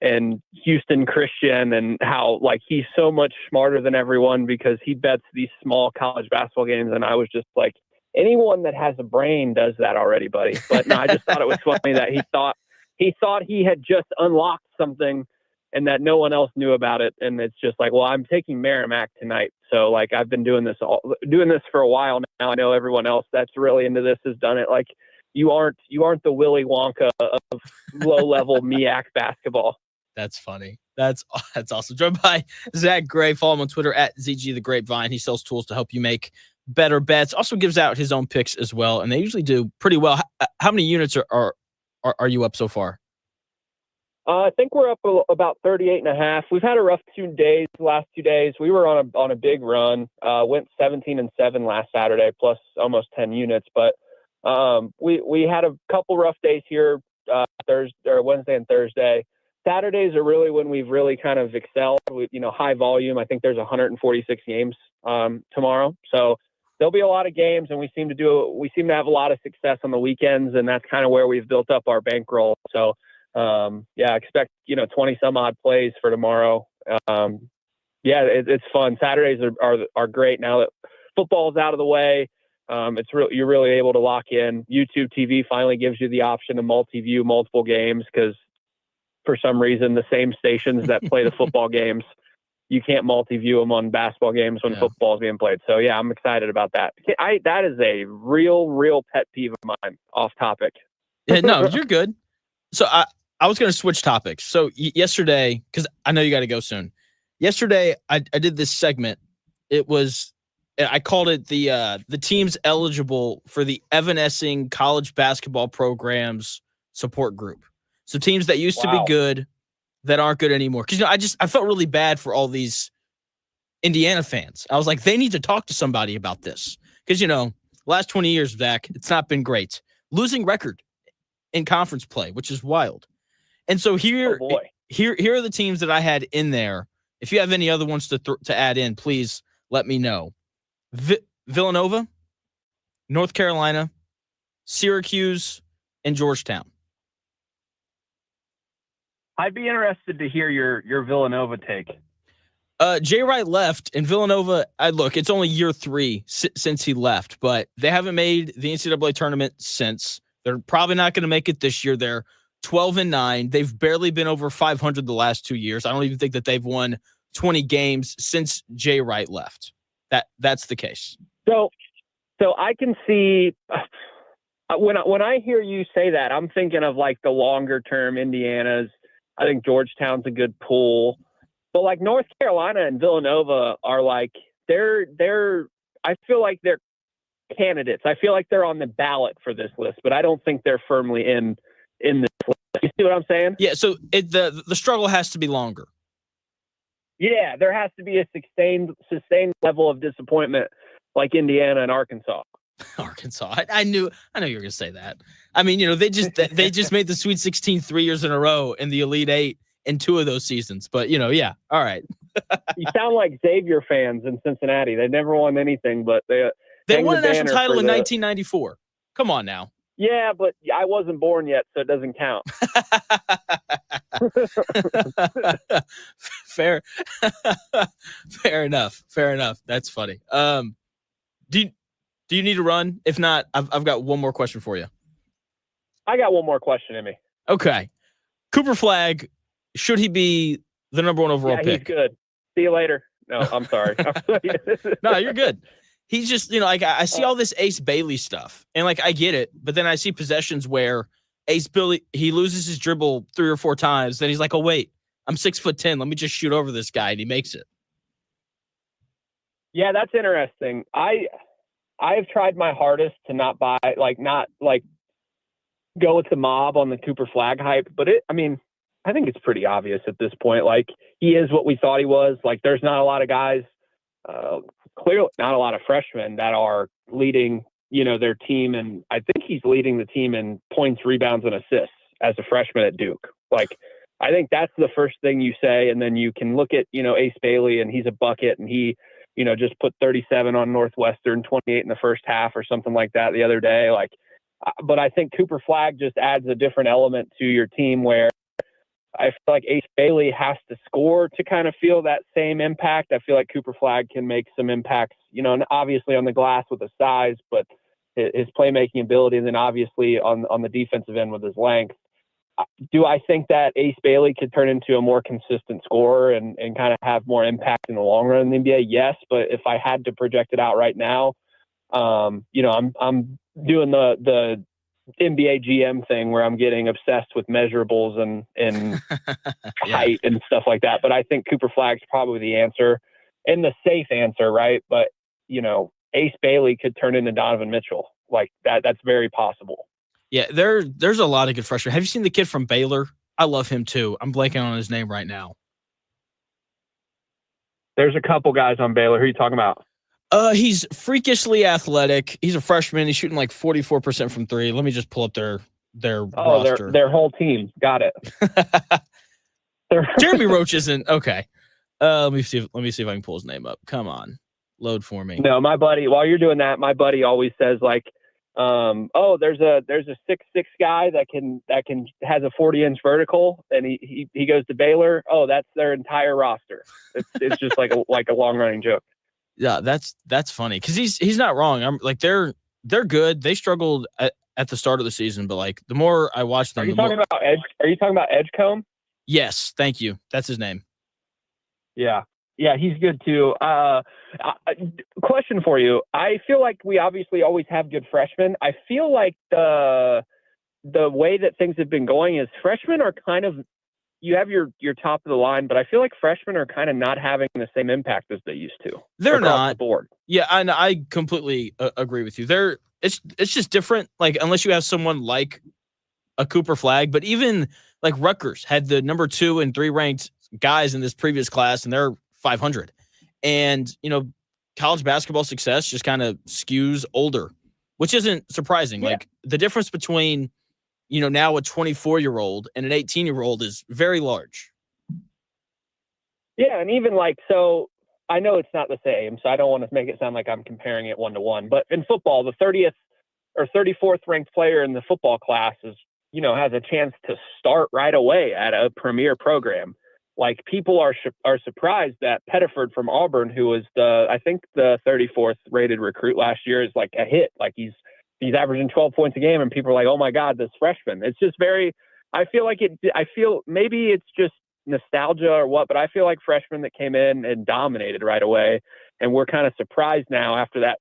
and Houston Christian, and how like he's so much smarter than everyone because he bets these small college basketball games. And I was just like, anyone that has a brain does that already, buddy. But no, I just thought it was funny that he thought he had just unlocked something and that no one else knew about it. And it's just like, well, I'm taking Merrimack tonight. So like, I've been doing this for a while now. I know everyone else that's really into this has done it. Like, you aren't the Willy Wonka of low level MEAC basketball. That's funny. That's awesome. Joined by Zack Gray. Follow him on Twitter at ZG the Grapevine. He sells tools to help you make better bets. Also gives out his own picks as well, and they usually do pretty well. How many units are you up so far? I think we're up about 38.5. We've had a rough 2 days. The last 2 days, we were on a big run. Went 17-7 last Saturday, plus almost 10 units. But we had a couple rough days here, Wednesday and Thursday. Saturdays are really when we've really kind of excelled. High volume. I think there's 146 games tomorrow, so there'll be a lot of games, and we seem to have a lot of success on the weekends, and that's kind of where we've built up our bankroll. So expect 20 some odd plays for tomorrow. It's fun. Saturdays are great now that football's out of the way. You're really able to lock in. YouTube TV finally gives you the option to multi-view multiple games, because for some reason the same stations that play the football games, you can't multi-view them on basketball games when football is being played. So yeah, I'm excited about that. That is a real pet peeve of mine. Off topic. Yeah, no, you're good. So I was going to switch topics. So yesterday, because I know you got to go soon. Yesterday, I did this segment. I called it the teams eligible for the Evanescing College Basketball Programs Support Group. So teams that used to be good that aren't good anymore. Because I felt really bad for all these Indiana fans. I was like, they need to talk to somebody about this. Because last 20 years, Zach, it's not been great. Losing record in conference play, which is wild. And so here are the teams that I had in there. If you have any other ones to add in, please let me know. Villanova, North Carolina, Syracuse, and Georgetown. I'd be interested to hear your Villanova take. Jay Wright left, and Villanova, it's only year 3 since he left, but they haven't made the NCAA tournament since. They're probably not going to make it this year. They're 12-9. They've barely been over 500 the last 2 years. I don't even think that they've won 20 games since Jay Wright left. That's the case. So I can see when I hear you say that, I'm thinking of like the longer term Indiana's. I think Georgetown's a good pool, but like North Carolina and Villanova are like they're. I feel like they're candidates. I feel like they're on the ballot for this list, but I don't think they're firmly in this list. You see what I'm saying? Yeah. So the struggle has to be longer. Yeah, there has to be a sustained level of disappointment, like Indiana and Arkansas. Arkansas. I knew you were going to say that. I mean, they just made the Sweet 16 3 years in a row in the Elite Eight in 2 of those seasons. But yeah, all right. You sound like Xavier fans in Cincinnati. They never won anything, but they won a national title in 1994. Come on now. Yeah, but I wasn't born yet, so it doesn't count. Fair. Fair enough. That's funny. Do you need to run? If not, I've got one more question for you. I got one more question in me. Okay. Cooper Flagg, should he be the number 1 overall pick? He's good. See you later. No, I'm sorry. No, you're good. He's just, like I see all this Ace Bailey stuff, and like I get it, but then I see possessions where Ace Bailey, he loses his dribble 3 or 4 times, then he's like, oh wait, I'm 6'10", let me just shoot over this guy, and he makes it. Yeah, that's interesting. I've tried my hardest to not go with the mob on the Cooper Flagg hype, but I think it's pretty obvious at this point. Like, he is what we thought he was. Like, there's not a lot of guys, clearly not a lot of freshmen that are leading, their team. And I think he's leading the team in points, rebounds, and assists as a freshman at Duke. Like, I think that's the first thing you say. And then you can look at, Ace Bailey, and he's a bucket, and he, just put 37 on Northwestern, 28 in the first half or something like that the other day. Like, but I think Cooper Flagg just adds a different element to your team where I feel like Ace Bailey has to score to kind of feel that same impact. I feel like Cooper Flagg can make some impacts, and obviously on the glass with his size, but his playmaking ability, and then obviously on the defensive end with his length. Do I think that Ace Bailey could turn into a more consistent scorer and kind of have more impact in the long run in the NBA? Yes, but if I had to project it out right now, I'm doing the NBA GM thing where I'm getting obsessed with measurables and height and stuff like that. But I think Cooper Flagg's probably the answer and the safe answer, right? But, Ace Bailey could turn into Donovan Mitchell. Like that. That's very possible. Yeah, there's a lot of good freshmen. Have you seen the kid from Baylor? I love him too. I'm blanking on his name right now. There's a couple guys on Baylor. Who are you talking about? He's freakishly athletic. He's a freshman. He's shooting like 44% from 3. Let me just pull up their roster. Their whole team. Got it. Jeremy Roach isn't okay. Let me see if I can pull his name up. Come on, load for me. No, my buddy. While you're doing that, my buddy always says like, there's a 6'6" guy that has a 40-inch vertical, and he goes to Baylor. Oh, that's their entire roster. It's just like a long running joke. Yeah, that's funny because he's not wrong. I'm like they're good. They struggled at the start of the season, but like the more I watch them, Are you talking about Edgecombe? Yes, thank you. That's his name. Yeah, he's good too. Question for you. I feel like we obviously always have good freshmen. I feel like the way that things have been going is freshmen are kind of, you have your top of the line, but I feel like freshmen are kind of not having the same impact as they used to. They're not. The board. Yeah, I completely agree with you. It's just different. Like unless you have someone like a Cooper Flagg, but even like Rutgers had the number 2 and 3 ranked guys in this previous class, and they're 500. And college basketball success just kind of skews older, which isn't surprising. Yeah. Like the difference between now a 24-year-old and an 18-year-old is very large. Yeah, and even so I know it's not the same, so I don't want to make it sound like I'm comparing it 1-to-1. But in football, the 30th or 34th ranked player in the football class has a chance to start right away at a premier program. Like people are surprised that Pettiford from Auburn, who was I think the 34th rated recruit last year, is like a hit. Like he's averaging 12 points a game, and people are like, oh my God, this freshman. It's just I feel maybe it's just nostalgia or what, but I feel like freshmen that came in and dominated right away, and we're kind of surprised now after that,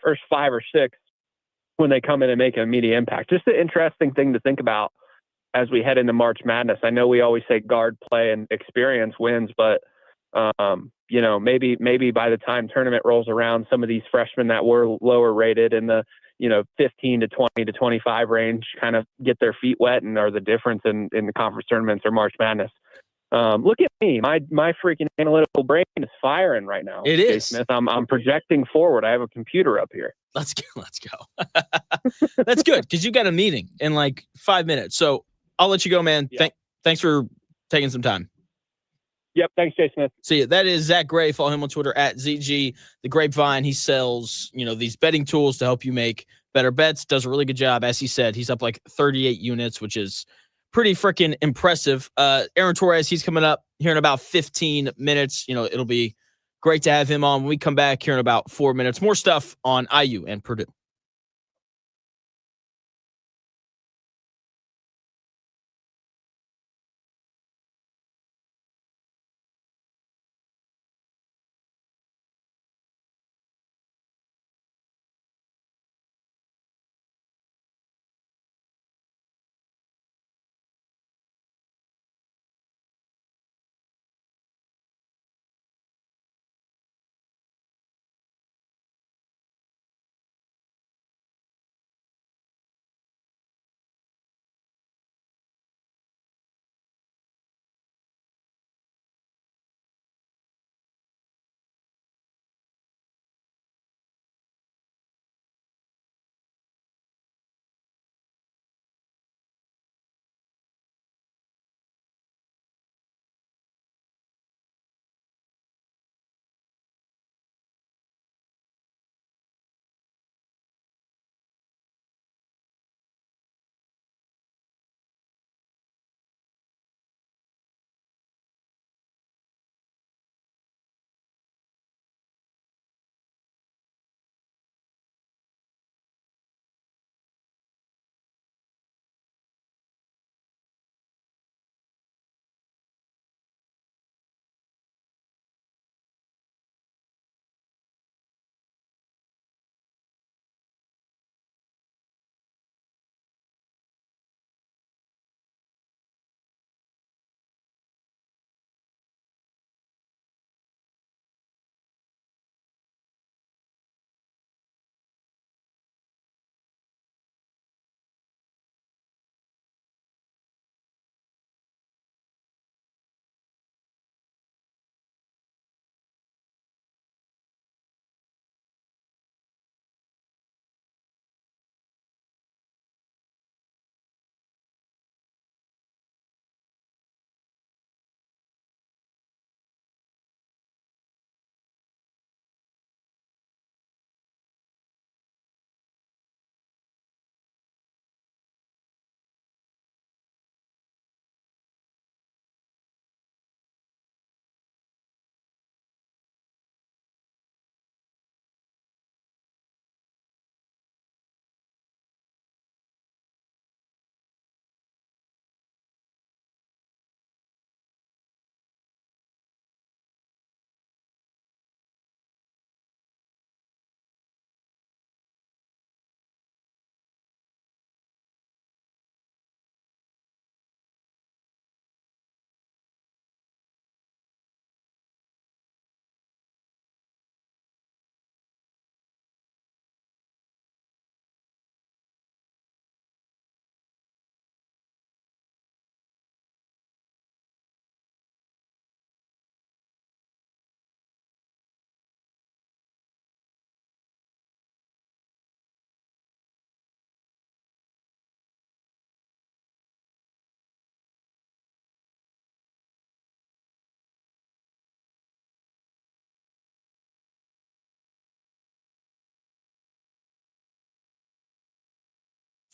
first 5 or 6 when they come in and make an immediate impact. Just an interesting thing to think about as we head into March Madness. I know we always say guard play and experience wins, but maybe by the time tournament rolls around, some of these freshmen that were lower rated in the 15 to 20 to 25 range kind of get their feet wet and are the difference in the conference tournaments or March Madness. Look at me. My freaking analytical brain is firing right now. It is. Smith. I'm projecting forward. I have a computer up here. Let's go. That's good because you got a meeting in like 5 minutes. So I'll let you go, man. Yeah. Thanks for taking some time. Yep. Thanks, Jay Smith. See you. That is Zack Gray. Follow him on Twitter at ZG the Grapevine. He sells, these betting tools to help you make better bets. Does a really good job. As he said, he's up like 38 units, which is pretty freaking impressive. Aaron Torres, he's coming up here in about 15 minutes. It'll be great to have him on when we come back here in about 4 minutes. More stuff on IU and Purdue.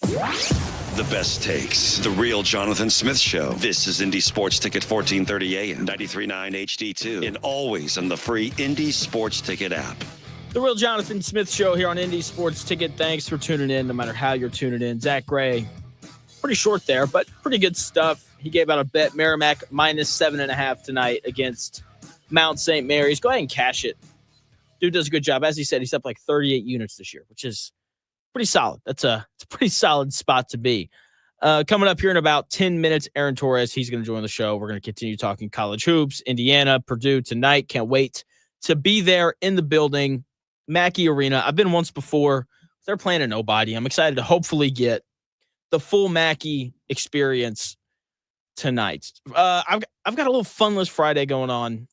The best takes. The real Jonathan Smith Show. This is Indy Sports Ticket 1430 AM, 93.9 HD2, and always on the free Indy Sports Ticket app. The real Jonathan Smith Show here on Indy Sports Ticket. Thanks for tuning in, no matter how you're tuning in. Zack Gray, pretty short there, but pretty good stuff. He gave out a bet, Merrimack -7.5 tonight against Mount St. Mary's. Go ahead and cash it. Dude does a good job. As he said, he's up like 38 units this year, which is pretty solid. It's a pretty solid spot to be. Coming up here in about 10 minutes, Aaron Torres, he's going to join the show. We're going to continue talking college hoops, Indiana, Purdue tonight. Can't wait to be there in the building. Mackey Arena. I've been once before. They're playing a nobody. I'm excited to hopefully get the full Mackey experience tonight. I've got a little Funless Friday going on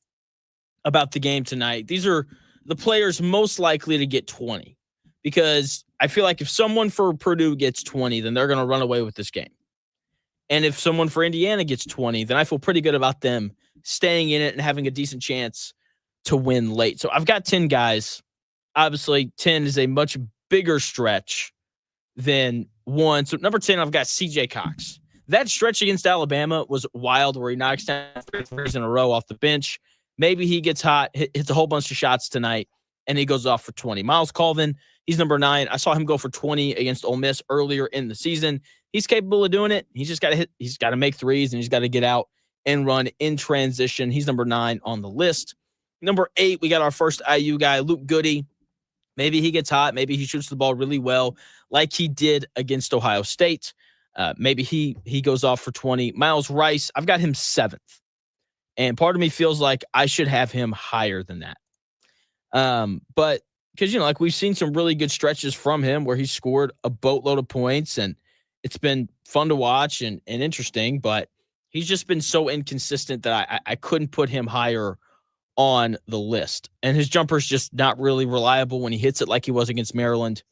about the game tonight. These are the players most likely to get 20 because I feel like if someone for Purdue gets 20, then they're going to run away with this game. And if someone for Indiana gets 20, then I feel pretty good about them staying in it and having a decent chance to win late. So I've got 10 guys. Obviously, 10 is a much bigger stretch than 1. So number 10, I've got CJ Cox. That stretch against Alabama was wild where he knocks down 3 threes in a row off the bench. Maybe he gets hot, hits a whole bunch of shots tonight, and he goes off for 20. Miles Colvin, he's number 9. I saw him go for 20 against Ole Miss earlier in the season. He's capable of doing it. He's just got to hit. He's got to make threes, and he's got to get out and run in transition. He's number 9 on the list. Number 8, we got our first IU guy, Luke Goody. Maybe he gets hot. Maybe he shoots the ball really well like he did against Ohio State. Maybe he goes off for 20. Miles Rice, I've got him 7th. And part of me feels like I should have him higher than that. But because, like we've seen some really good stretches from him where he's scored a boatload of points and it's been fun to watch and interesting, but he's just been so inconsistent that I couldn't put him higher on the list. And his jumper's just not really reliable. When he hits it like he was against Maryland,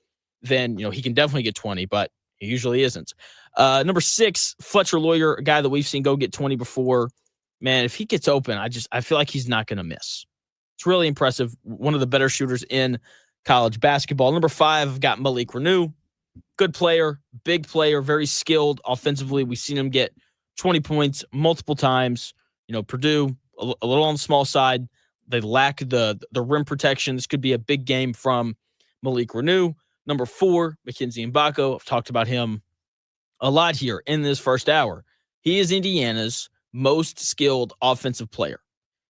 then, he can definitely get 20, but he usually isn't. Number 6, Fletcher Lawyer, a guy that we've seen go get 20 before. Man, if he gets open, I feel like he's not going to miss. It's really impressive. One of the better shooters in college basketball. Number 5, I've got Malik Renew. Good player, big player, very skilled offensively. We've seen him get 20 points multiple times. Purdue, a little on the small side. They lack the rim protection. This could be a big game from Malik Renew. Number 4, Mackenzie Mbako. I've talked about him a lot here in this first hour. He is Indiana's most skilled offensive player.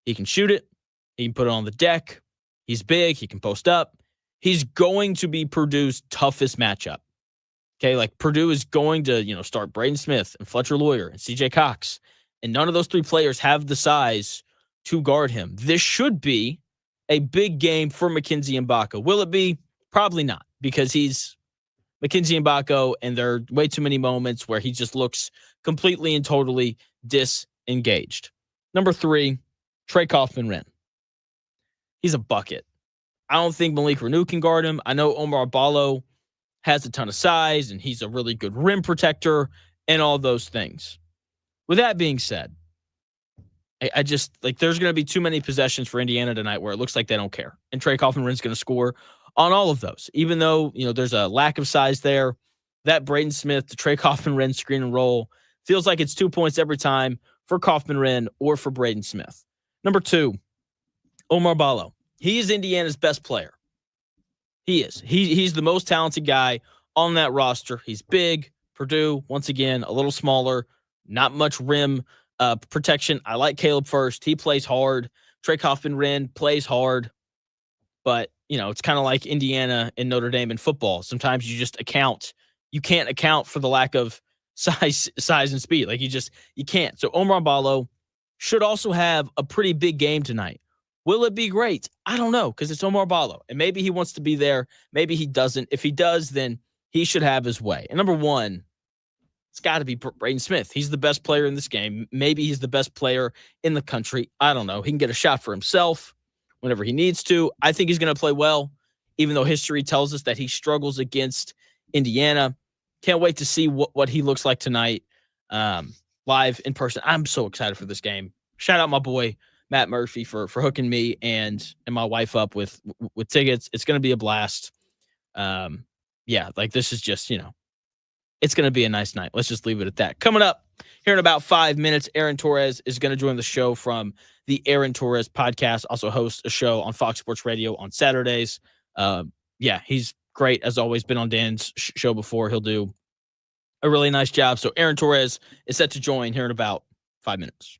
He can shoot it. He can put it on the deck. He's big. He can post up. He's going to be Purdue's toughest matchup. Okay, like Purdue is going to, start Braden Smith and Fletcher Lawyer and CJ Cox. And none of those 3 players have the size to guard him. This should be a big game for Mackenzie Mbako. Will it be? Probably not, because he's Mackenzie Mbako, and there are way too many moments where he just looks completely and totally disengaged. Number 3, Trey Kaufman-Renn. He's a bucket. I don't think Malik Renew can guard him. I know Omar Ballo has a ton of size, and he's a really good rim protector and all those things. With that being said, I just, there's going to be too many possessions for Indiana tonight where it looks like they don't care. And Trey Kaufman-Renn's going to score on all of those. Even though, there's a lack of size there, that Braden Smith to Trey Kaufman-Renn screen and roll feels like it's 2 points every time for Kaufman-Renn or for Braden Smith. Number 2, Omar Ballo. He is Indiana's best player. He is. He's the most talented guy on that roster. He's big. Purdue, once again, a little smaller, not much rim protection. I like Caleb First. He plays hard. Trey Kaufman-Renn plays hard. But, it's kind of like Indiana and Notre Dame in football. Sometimes you just you can't account for the lack of size and speed. You can't. So Omar Ballo should also have a pretty big game tonight. Will it be great? I don't know, because it's Omar Ballo. And maybe he wants to be there. Maybe he doesn't. If he does, then he should have his way. And number 1, it's got to be Braden Smith. He's the best player in this game. Maybe he's the best player in the country. I don't know. He can get a shot for himself whenever he needs to. I think he's going to play well, even though history tells us that he struggles against Indiana. Can't wait to see what he looks like tonight live in person. I'm so excited for this game. Shout out my boy, Matt Murphy, for hooking me and my wife up with tickets. It's going to be a blast. This is just, it's going to be a nice night. Let's just leave it at that. Coming up here in about 5 minutes, Aaron Torres is going to join the show from the Aaron Torres podcast, also hosts a show on Fox Sports Radio on Saturdays. He's great, as always, been on Dan's show before. He'll do a really nice job. So Aaron Torres is set to join here in about 5 minutes.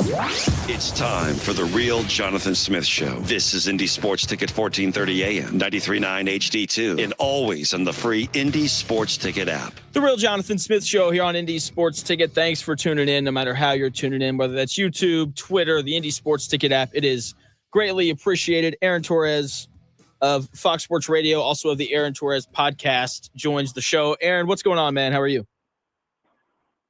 It's time for the real Jonathan Smith Show. This is Indy Sports Ticket 1430 AM, 93.9 HD2, and always on the free Indy Sports Ticket app. The real Jonathan Smith Show here on Indy Sports Ticket. Thanks for tuning in, no matter how you're tuning in, whether that's YouTube, Twitter, the Indy Sports Ticket app. It is greatly appreciated. Aaron Torres of Fox Sports Radio, also of the Aaron Torres podcast, joins the show. Aaron, what's going on, man? How are you?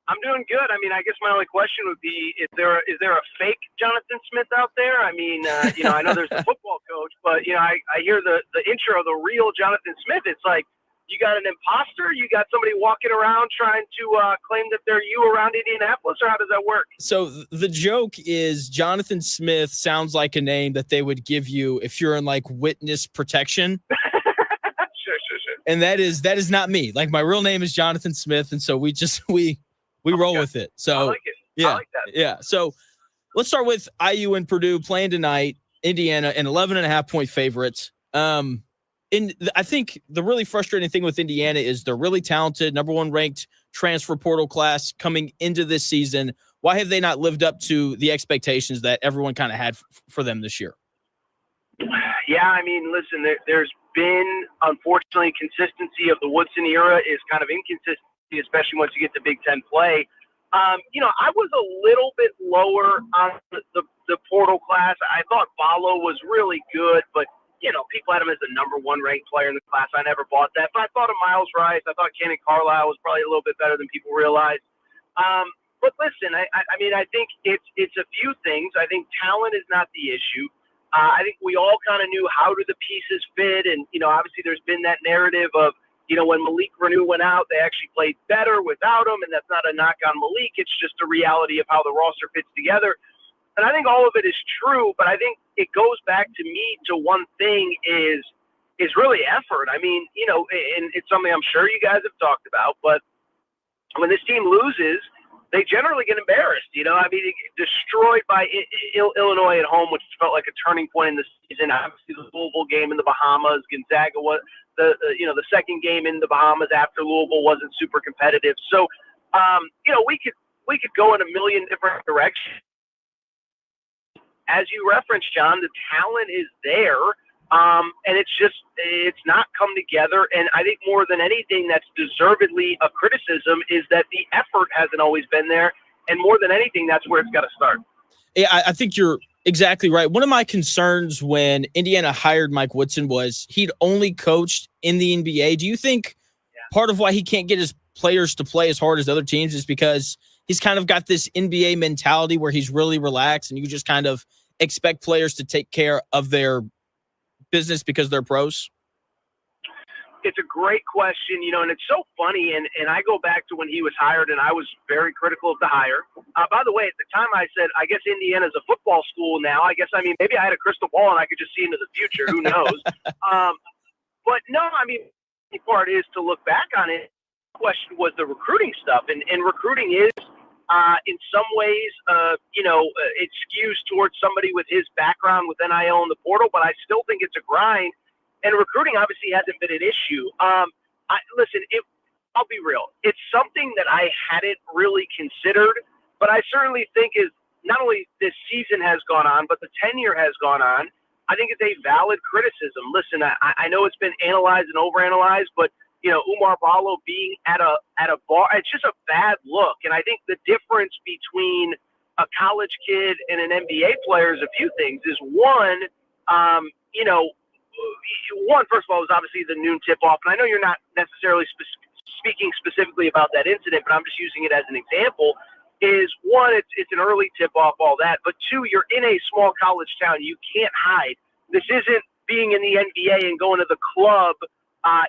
I'm doing good. I mean, I guess my only question would be, is there a fake Jonathan Smith out there? I mean, I know there's a football coach, but, I hear the intro, the real Jonathan Smith. It's like you got an imposter, you got somebody walking around trying to claim that they're you around Indianapolis, or how does that work? So the joke is Jonathan Smith sounds like a name that they would give you if you're in, like, witness protection. Sure. And that is not me. Like, my real name is Jonathan Smith, and so we roll with it. So I like it. Yeah, I like that. Yeah. So let's start with IU and Purdue playing tonight. Indiana, an 11.5-point favorites. I think the really frustrating thing with Indiana is they're really talented, number one ranked transfer portal class coming into this season. Why have they not lived up to the expectations that everyone kind of had for them this year? Yeah, I mean, listen, there's been, unfortunately, consistency of the Woodson era is kind of inconsistent, especially once you get to Big Ten play. I was a little bit lower on the portal class. I thought Ballo was really good, but, people had him as the number one ranked player in the class. I never bought that. But I thought of Miles Rice. I thought Kenny Carlisle was probably a little bit better than people realized. But listen, I think it's a few things. I think talent is not the issue. I think we all kind of knew how do the pieces fit. And, obviously there's been that narrative of, when Malik Renew went out, they actually played better without him, and that's not a knock on Malik. It's just a reality of how the roster fits together. And I think all of it is true, but I think it goes back to me to one thing is really effort. I mean, and it's something I'm sure you guys have talked about, but when this team loses, they generally get embarrassed. Destroyed by Illinois at home, which felt like a turning point in the season. Obviously, the Louisville game in the Bahamas, Gonzaga was the second game in the Bahamas after Louisville wasn't super competitive. So, we could go in a million different directions. As you referenced, John, the talent is there, and it's not come together. And I think more than anything, that's deservedly a criticism is that the effort hasn't always been there. And more than anything, that's where it's got to start. Yeah, I think you're exactly right. One of my concerns when Indiana hired Mike Woodson was he'd only coached in the NBA. Do you think part of why he can't get his players to play as hard as other teams is because he's kind of got this NBA mentality where he's really relaxed and you just kind of expect players to take care of their business because they're pros? It's a great question, and it's so funny. And I go back to when he was hired, and I was very critical of the hire. By the way, at the time I said, I guess Indiana's a football school now. Maybe I had a crystal ball and I could just see into the future. Who knows? But no, the part is to look back on it. The question was the recruiting stuff. And recruiting is, in some ways, it skews towards somebody with his background with NIL in the portal, but I still think it's a grind. And recruiting obviously hasn't been an issue. I'll be real. It's something that I hadn't really considered, but I certainly think is not only this season has gone on, but the tenure has gone on. I think it's a valid criticism. Listen, I know it's been analyzed and overanalyzed, but Umar Ballo being at a bar, it's just a bad look. And I think the difference between a college kid and an NBA player is a few things. Is one, first of all, is obviously the noon tip-off. And I know you're not necessarily speaking specifically about that incident, but I'm just using it as an example. Is one, it's an early tip-off, all that. But two, you're in a small college town. You can't hide. This isn't being in the NBA and going to the club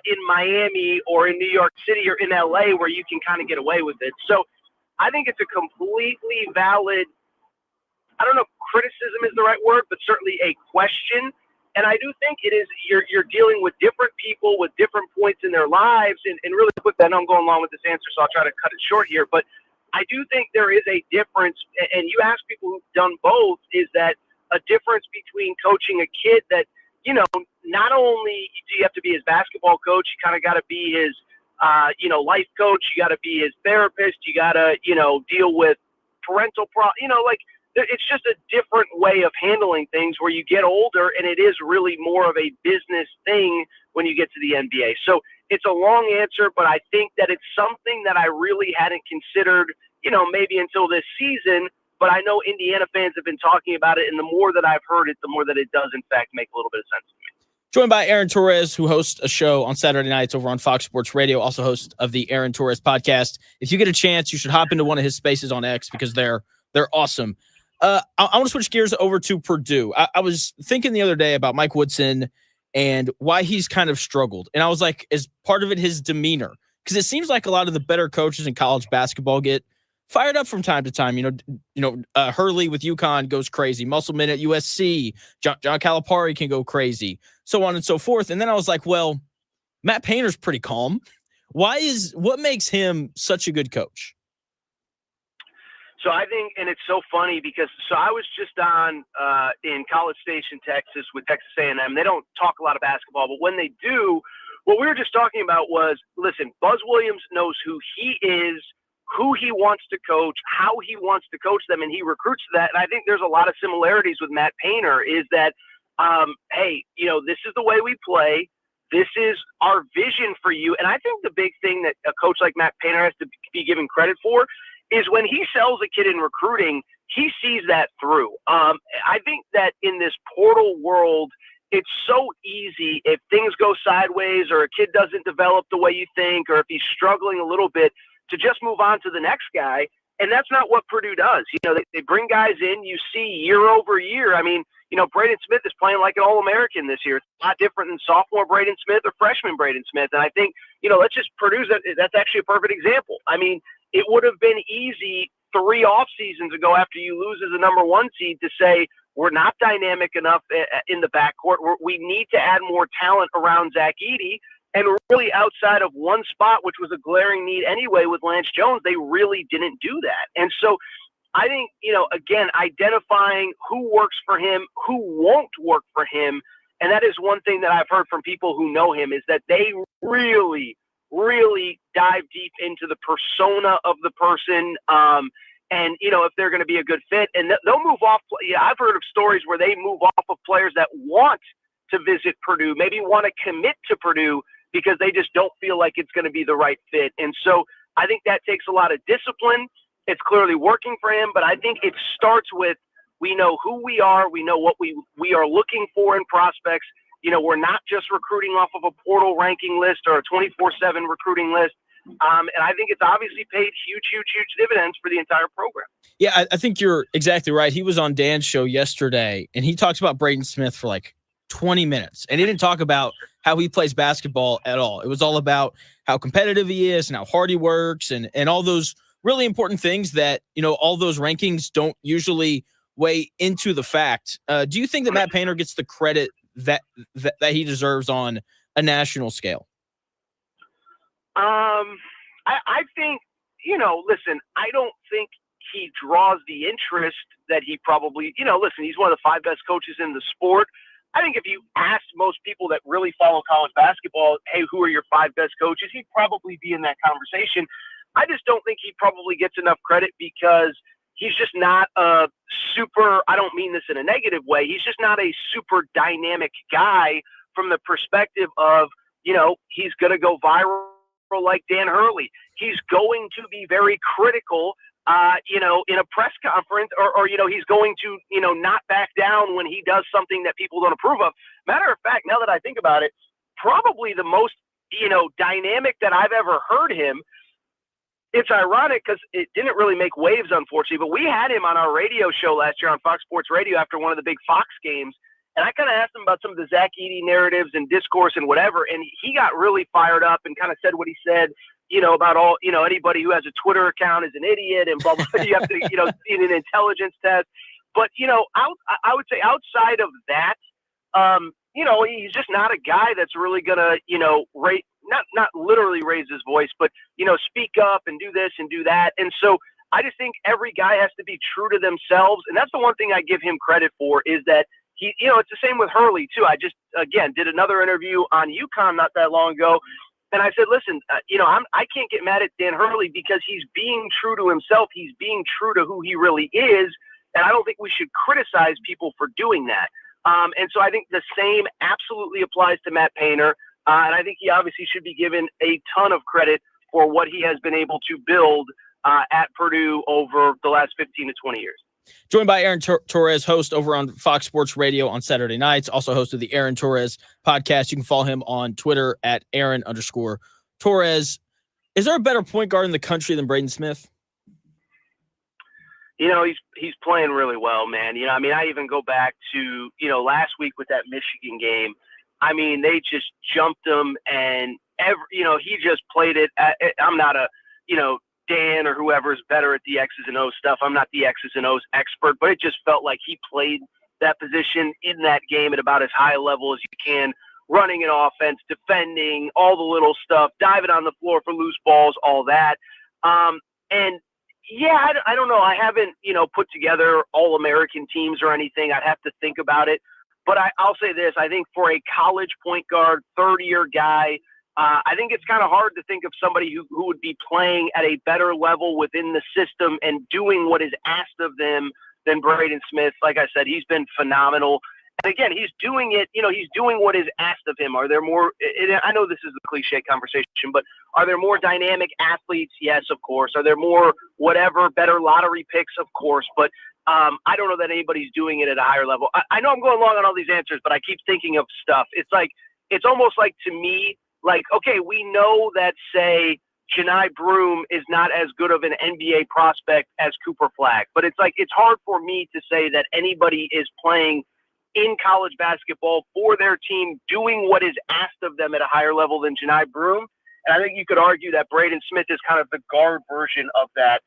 in Miami or in New York City or in LA where you can kind of get away with it. So I think it's a completely valid, I don't know if criticism is the right word, but certainly a question. And I do think it is, you're dealing with different people with different points in their lives. And really quick, I know I'm going along with this answer, so I'll try to cut it short here. But I do think there is a difference. And you ask people who've done both, is that a difference between coaching a kid that, not only do you have to be his basketball coach, you kind of got to be his, life coach. You got to be his therapist. You got to, deal with parental it's just a different way of handling things where you get older and it is really more of a business thing when you get to the NBA. So it's a long answer, but I think that it's something that I really hadn't considered, maybe until this season. But I know Indiana fans have been talking about it, and the more that I've heard it, the more that it does, in fact, make a little bit of sense to me. Joined by Aaron Torres, who hosts a show on Saturday nights over on Fox Sports Radio, also host of the Aaron Torres podcast. If you get a chance, you should hop into one of his spaces on X because they're awesome. I want to switch gears over to Purdue. I was thinking the other day about Mike Woodson and why he's kind of struggled. And I was like, is part of it his demeanor? Because it seems like a lot of the better coaches in college basketball get fired up from time to time. Hurley with UConn goes crazy. Musselman at USC. John Calipari can go crazy. So on and so forth. And then I was like, well, Matt Painter's pretty calm. What makes him such a good coach? So I think, and it's so funny because I was just on in College Station, Texas with Texas A&M. They don't talk a lot of basketball, but when they do, what we were just talking about was, listen, Buzz Williams knows who he is, who he wants to coach, how he wants to coach them, and he recruits that. And I think there's a lot of similarities with Matt Painter is that, hey, this is the way we play. This is our vision for you. And I think the big thing that a coach like Matt Painter has to be given credit for is when he sells a kid in recruiting, he sees that through. I think that in this portal world, it's so easy if things go sideways or a kid doesn't develop the way you think, or if he's struggling a little bit, to just move on to the next guy. And that's not what Purdue does. They bring guys in, you see year over year. I mean, Braden Smith is playing like an All-American this year. It's a lot different than sophomore Braden Smith or freshman Braden Smith. And I think, let's just Purdue's that's actually a perfect example. I mean, it would have been easy 3 off seasons ago after you lose as a number 1 seed to say, we're not dynamic enough in the backcourt. We need to add more talent around Zach Edey. And really outside of one spot, which was a glaring need anyway with Lance Jones, they really didn't do that. And so I think, again, identifying who works for him, who won't work for him. And that is one thing that I've heard from people who know him is that they really, really dive deep into the persona of the person. And, if they're going to be a good fit, and they'll move off. I've heard of stories where they move off of players that want to visit Purdue, maybe want to commit to Purdue, because they just don't feel like it's going to be the right fit. And so I think that takes a lot of discipline. It's clearly working for him, but I think it starts with, we know who we are. We know what we are looking for in prospects. We're not just recruiting off of a portal ranking list or a 24/7 recruiting list. And I think it's obviously paid huge dividends for the entire program. Yeah, I think you're exactly right. He was on Dan's show yesterday, and he talks about Braden Smith for like 20 minutes. And he didn't talk about how he plays basketball at all. It was all about how competitive he is and how hard he works and all those really important things that, all those rankings don't usually weigh into the fact. Do you think that Matt Painter gets the credit that he deserves on a national scale? I think, listen, I don't think he draws the interest that he probably, listen, he's one of the 5 best coaches in the sport. I think if you asked most people that really follow college basketball, hey, who are your 5 best coaches? He'd probably be in that conversation. I just don't think he probably gets enough credit because he's just not a super, I don't mean this in a negative way, he's just not a super dynamic guy from the perspective of, he's going to go viral like Dan Hurley. He's going to be very critical, in a press conference or he's going to, not back down when he does something that people don't approve of. Matter of fact, now that I think about it, probably the most, dynamic that I've ever heard him. It's ironic because it didn't really make waves, unfortunately, but we had him on our radio show last year on Fox Sports Radio after one of the big Fox games. And I kind of asked him about some of the Zach Edey narratives and discourse and whatever. And he got really fired up and kind of said what he said, about all, anybody who has a Twitter account is an idiot and blah, blah, you have to, see an intelligence test. But, I would say outside of that, he's just not a guy that's really going to, not literally raise his voice, but, speak up and do this and do that. And so I just think every guy has to be true to themselves. And that's the one thing I give him credit for is that he, it's the same with Hurley too. I just, again, did another interview on UConn not that long ago. And I said, listen, I can't get mad at Dan Hurley because he's being true to himself. He's being true to who he really is. And I don't think we should criticize people for doing that. And so I think the same absolutely applies to Matt Painter. And I think he obviously should be given a ton of credit for what he has been able to build at Purdue over the last 15 to 20 years. Joined by Aaron Torres, host over on Fox Sports Radio on Saturday nights, also host of the Aaron Torres podcast. You can follow him on Twitter at Aaron_Torres. Is there a better point guard in the country than Braden Smith? You know, he's playing really well, man. You know, I mean, I even go back to, you know, last week with that Michigan game. I mean, they just jumped him, and he just played it. I'm not a, Dan or whoever is better at the X's and O's stuff. I'm not the X's and O's expert, but it just felt like he played that position in that game at about as high a level as you can, running an offense, defending, all the little stuff, diving on the floor for loose balls, all that. And yeah, I don't know. I haven't, put together all-American teams or anything. I'd have to think about it. But I'll say this. I think for a college point guard, third-year guy, I think it's kind of hard to think of somebody who would be playing at a better level within the system and doing what is asked of them than Braden Smith. Like I said, he's been phenomenal. And again, he's doing it, he's doing what is asked of him. Are there more, I know this is a cliche conversation, but are there more dynamic athletes? Yes, of course. Are there more better lottery picks? Of course. But I don't know that anybody's doing it at a higher level. I know I'm going long on all these answers, but I keep thinking of stuff. It's almost like, to me, like, okay, we know that, say, Janai Broome is not as good of an NBA prospect as Cooper Flagg, but it's hard for me to say that anybody is playing in college basketball for their team, doing what is asked of them at a higher level than Janai Broome. And I think you could argue that Braden Smith is kind of the guard version of that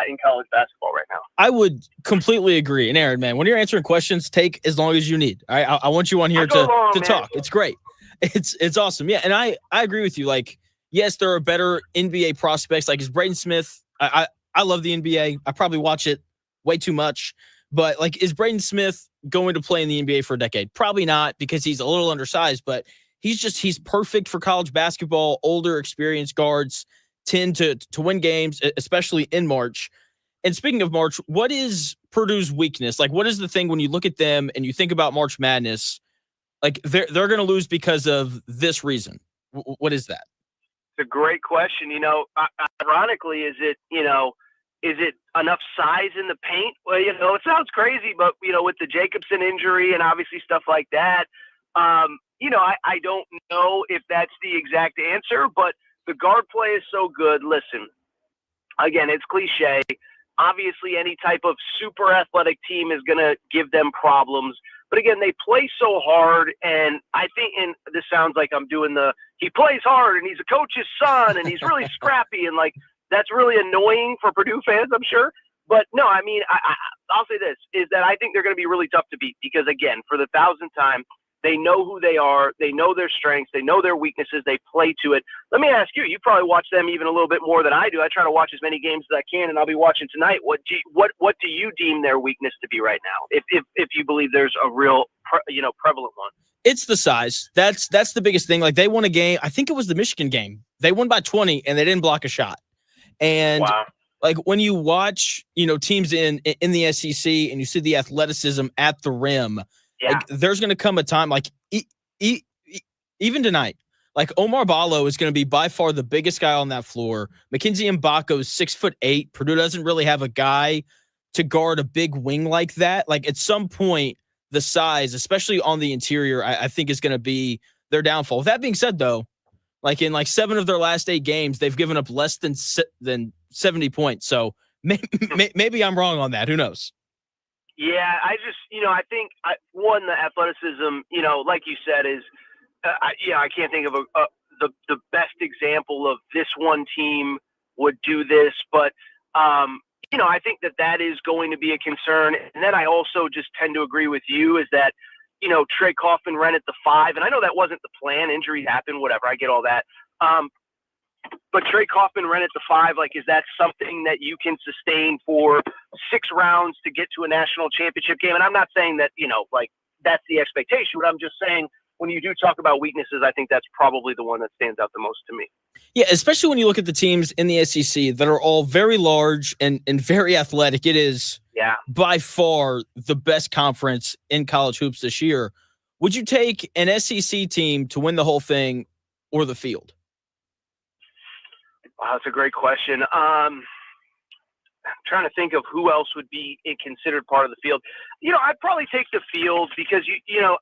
in college basketball right now. I would completely agree. And Aaron, man, when you're answering questions, take as long as you need. All right? I want you on here to talk. It's great. It's awesome. Yeah. And I agree with you. Like, yes, there are better NBA prospects. Like, is Braden Smith, I love the NBA. I probably watch it way too much. But, like, is Braden Smith going to play in the NBA for a decade? Probably not, because he's a little undersized. But he's perfect for college basketball. Older, experienced guards tend to win games, especially in March. And speaking of March, what is Purdue's weakness? Like, what is the thing when you look at them and you think about March Madness? Like, they're going to lose because of this reason. What is that? It's a great question. Ironically, is it enough size in the paint? Well, it sounds crazy, but, with the Jacobson injury and obviously stuff like that, I don't know if that's the exact answer, but the guard play is so good. Listen, again, it's cliche. Obviously, any type of super athletic team is going to give them problems. But again, they play so hard, and I think, and this sounds like I'm doing he plays hard, and he's a coach's son, and he's really scrappy, and that's really annoying for Purdue fans, I'm sure. But no, I mean, I'll say this, is that I think they're going to be really tough to beat because, again, for the 1,000th time, they know who they are. They know their strengths. They know their weaknesses. They play to it. Let me ask you, you probably watch them even a little bit more than I do. I try to watch as many games as I can, and I'll be watching tonight. What do you deem their weakness to be right now, if you believe there's a real, prevalent one? It's the size. That's the biggest thing. Like, they won a game. I think it was the Michigan game. They won by 20, and they didn't block a shot. And wow. Like, when you watch, teams in the SEC and you see the athleticism at the rim, yeah. Like, there's going to come a time, like, even tonight, like, Omar Ballo is going to be by far the biggest guy on that floor. Mackenzie Mbako is 6'8". Purdue doesn't really have a guy to guard a big wing like that. Like, at some point, the size, especially on the interior, I think is going to be their downfall. With that being said, though, like, in 7 of their last 8 games, they've given up less than 70 points. So maybe I'm wrong on that. Who knows? Yeah, I just, I think, the athleticism, like you said, is, I can't think of the best example of this one team would do this, but, I think that is going to be a concern. And then I also just tend to agree with you is that, Trey Kaufman ran at the 5, and I know that wasn't the plan. Injuries happen, whatever. I get all that. But Trey Kaufman ran at the 5. Like, is that something that you can sustain for 6 rounds to get to a national championship game? And I'm not saying that, that's the expectation, but I'm just saying when you do talk about weaknesses, I think that's probably the one that stands out the most to me. Yeah, especially when you look at the teams in the SEC that are all very large and very athletic. It is by far the best conference in college hoops this year. Would you take an SEC team to win the whole thing or the field? Wow, that's a great question. I'm trying to think of who else would be considered part of the field. I'd probably take the field because,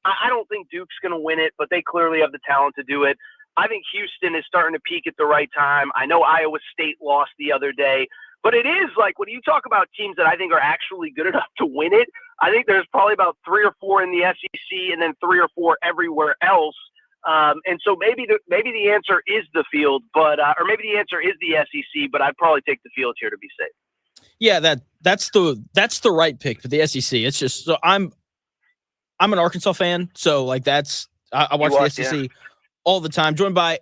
I don't think Duke's going to win it, but they clearly have the talent to do it. I think Houston is starting to peak at the right time. I know Iowa State lost the other day, but it is like when you talk about teams that I think are actually good enough to win it, I think there's probably about 3 or 4 in the SEC and then 3 or 4 everywhere else. And so maybe the answer is the field, but or maybe the answer is the SEC, but I'd probably take the field here to be safe. Yeah, that's the right pick for the SEC. It's just so I'm an Arkansas fan, so like I watch the SEC all the time. Joined by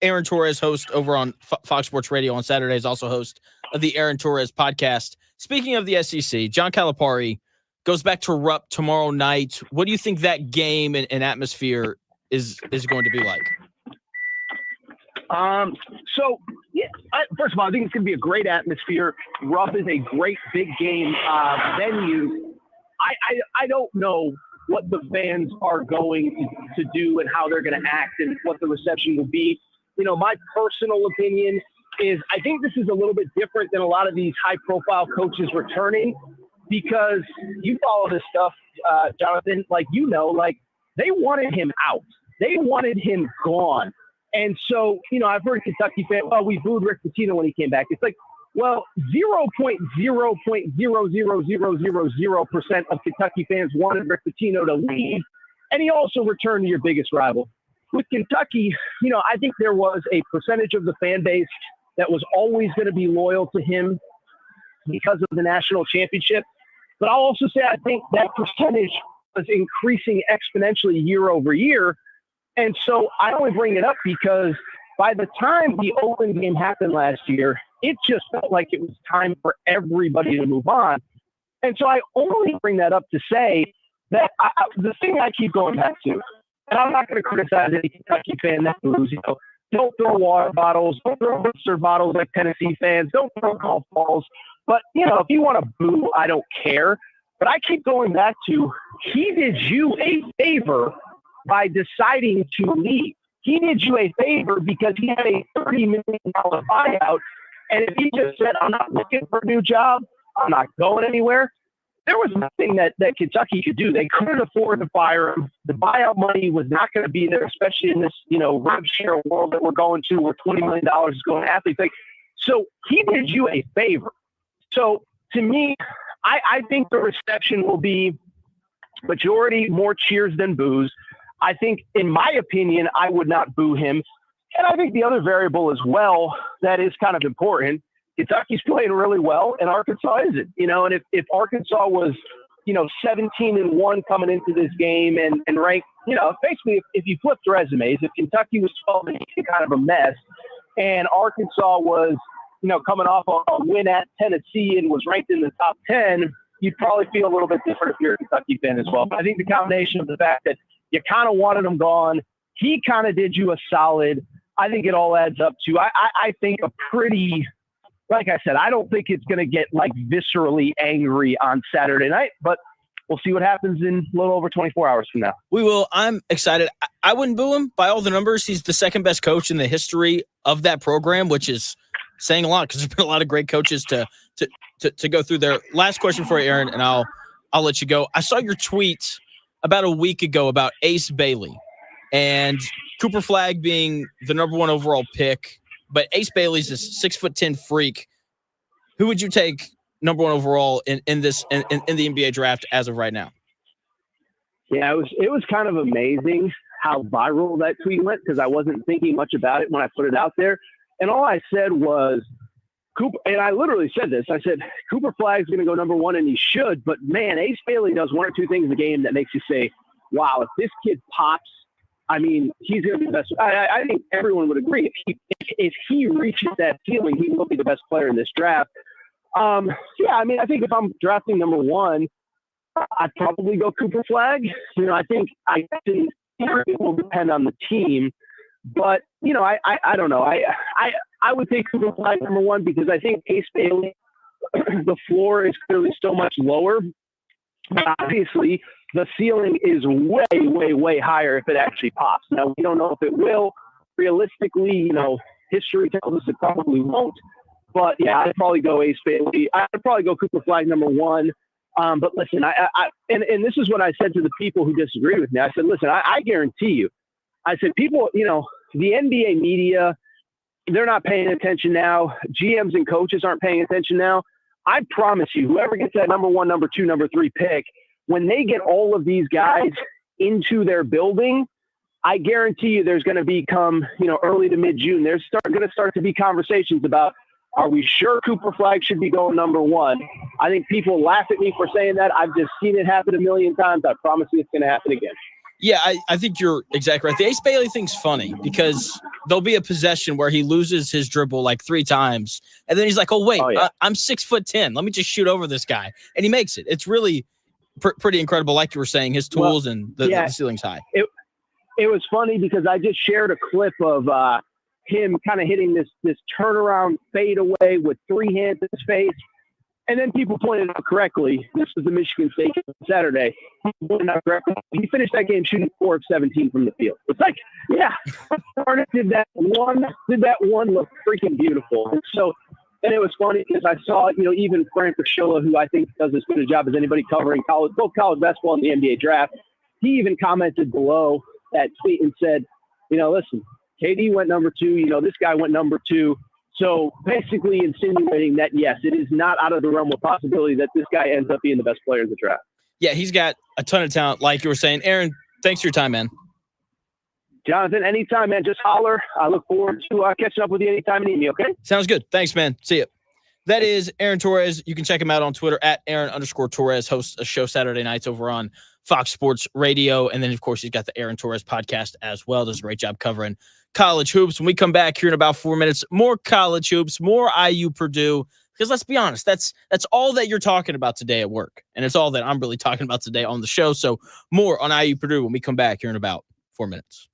Aaron Torres, host over on Fox Sports Radio on Saturdays, also host of the Aaron Torres podcast. Speaking of the SEC, John Calipari goes back to Rupp tomorrow night. What do you think that game and atmosphere is going to be like? First of all, I think it's going to be a great atmosphere. Rupp is a great big game venue. I don't know what the fans are going to do and how they're going to act and what the reception will be. My personal opinion is I think this is a little bit different than a lot of these high-profile coaches returning because you follow this stuff, Jonathan, they wanted him out. They wanted him gone. And so, I've heard Kentucky fans, we booed Rick Pitino when he came back. It's like, well, 0.00000% of Kentucky fans wanted Rick Pitino to leave, and he also returned to your biggest rival. With Kentucky, I think there was a percentage of the fan base that was always going to be loyal to him because of the national championship. But I'll also say I think that percentage was increasing exponentially year over year. And so I only bring it up because by the time the Oakland game happened last year, it just felt like it was time for everybody to move on. And so I only bring that up to say that the thing I keep going back to, and I'm not going to criticize any Kentucky fan that moves, don't throw water bottles, don't throw blister bottles like Tennessee fans, don't throw golf balls. But, if you want to boo, I don't care. But I keep going back to he did you a favor by deciding to leave. He did you a favor because he had a $30 million buyout. And if he just said, I'm not looking for a new job, I'm not going anywhere, there was nothing that Kentucky could do. They couldn't afford to fire him. The buyout money was not going to be there, especially in this, rev share world that we're going to where $20 million is going to athletes. So he did you a favor. So to me, I think the reception will be majority more cheers than boos. I think, in my opinion, I would not boo him. And I think the other variable as well that is kind of important, Kentucky's playing really well and Arkansas isn't. And if Arkansas was, 17-1 coming into this game and ranked, basically if you flipped resumes, if Kentucky was 12-8, kind of a mess, and Arkansas was, coming off a win at Tennessee and was ranked in the top 10, you'd probably feel a little bit different if you're a Kentucky fan as well. But I think the combination of the fact that you kind of wanted him gone, he kind of did you a solid, I think it all adds up to, I think a pretty, like I said, I don't think it's going to get viscerally angry on Saturday night, but we'll see what happens in a little over 24 hours from now. We will. I'm excited. I wouldn't boo him by all the numbers. He's the second best coach in the history of that program, which is saying a lot because there's been a lot of great coaches to go through there. Last question for you, Aaron, and I'll let you go. I saw your tweet about a week ago about Ace Bailey and Cooper Flagg being the number 1 overall pick, but Ace Bailey's this 6'10" freak. Who would you take number 1 overall in the NBA draft as of right now? Yeah, it was kind of amazing how viral that tweet went because I wasn't thinking much about it when I put it out there. And all I said was Cooper, and I literally said this. I said, Cooper Flagg's going to go number 1 and he should, but man, Ace Bailey does 1 or 2 things in the game that makes you say, wow, if this kid pops, I mean, he's going to be the best. I think everyone would agree. If he reaches that ceiling, he will be the best player in this draft. I think if I'm drafting number 1, I'd probably go Cooper Flagg. I think I can It will depend on the team. But, I don't know. I would take Cooper Flag number one because I think Ace Bailey, the floor is clearly so much lower. But obviously, the ceiling is way, way, way higher if it actually pops. Now, we don't know if it will. Realistically, history tells us it probably won't. But, yeah, I'd probably go Ace Bailey. I'd probably go Cooper Flag number one. But listen, and this is what I said to the people who disagree with me. I said, listen, I guarantee you. I said, people, the NBA media, they're not paying attention now. GMs and coaches aren't paying attention now. I promise you, whoever gets that number one, number two, number three pick, when they get all of these guys into their building, I guarantee you there's going to become, early to mid-June, there's going to start to be conversations about, are we sure Cooper Flag should be going number one? I think people laugh at me for saying that. I've just seen it happen a million times. I promise you it's going to happen again. Yeah, I think you're exactly right. The Ace Bailey thing's funny because there'll be a possession where he loses his dribble like 3 times, and then he's like, oh, wait, I'm 6'10". Let me just shoot over this guy. And he makes it. It's really pretty incredible, like you were saying, his tools and the ceiling's high. It was funny because I just shared a clip of him kind of hitting this turnaround fadeaway with 3 hands in his face. And then people pointed out correctly, this was the Michigan State game Saturday. He finished that game shooting 4 of 17 from the field. It's like, yeah, Barnett did that one look freaking beautiful. And it was funny because I saw, even Frank Fasciola, who I think does as good a job as anybody covering both college basketball and the NBA draft, he even commented below that tweet and said, listen, KD went number 2, this guy went number 2. So basically insinuating that, yes, it is not out of the realm of possibility that this guy ends up being the best player in the draft. Yeah, he's got a ton of talent, like you were saying. Aaron, thanks for your time, man. Jonathan, anytime, man. Just holler. I look forward to catching up with you anytime you need me, okay? Sounds good. Thanks, man. See you. That is Aaron Torres. You can check him out on Twitter at Aaron_Torres. Hosts a show Saturday nights over on Fox Sports Radio. And then, of course, he's got the Aaron Torres podcast as well. Does a great job covering college hoops. When we come back here in about 4 minutes, more college hoops, more IU Purdue. Because let's be honest, that's all that you're talking about today at work. And it's all that I'm really talking about today on the show. So more on IU Purdue when we come back here in about 4 minutes.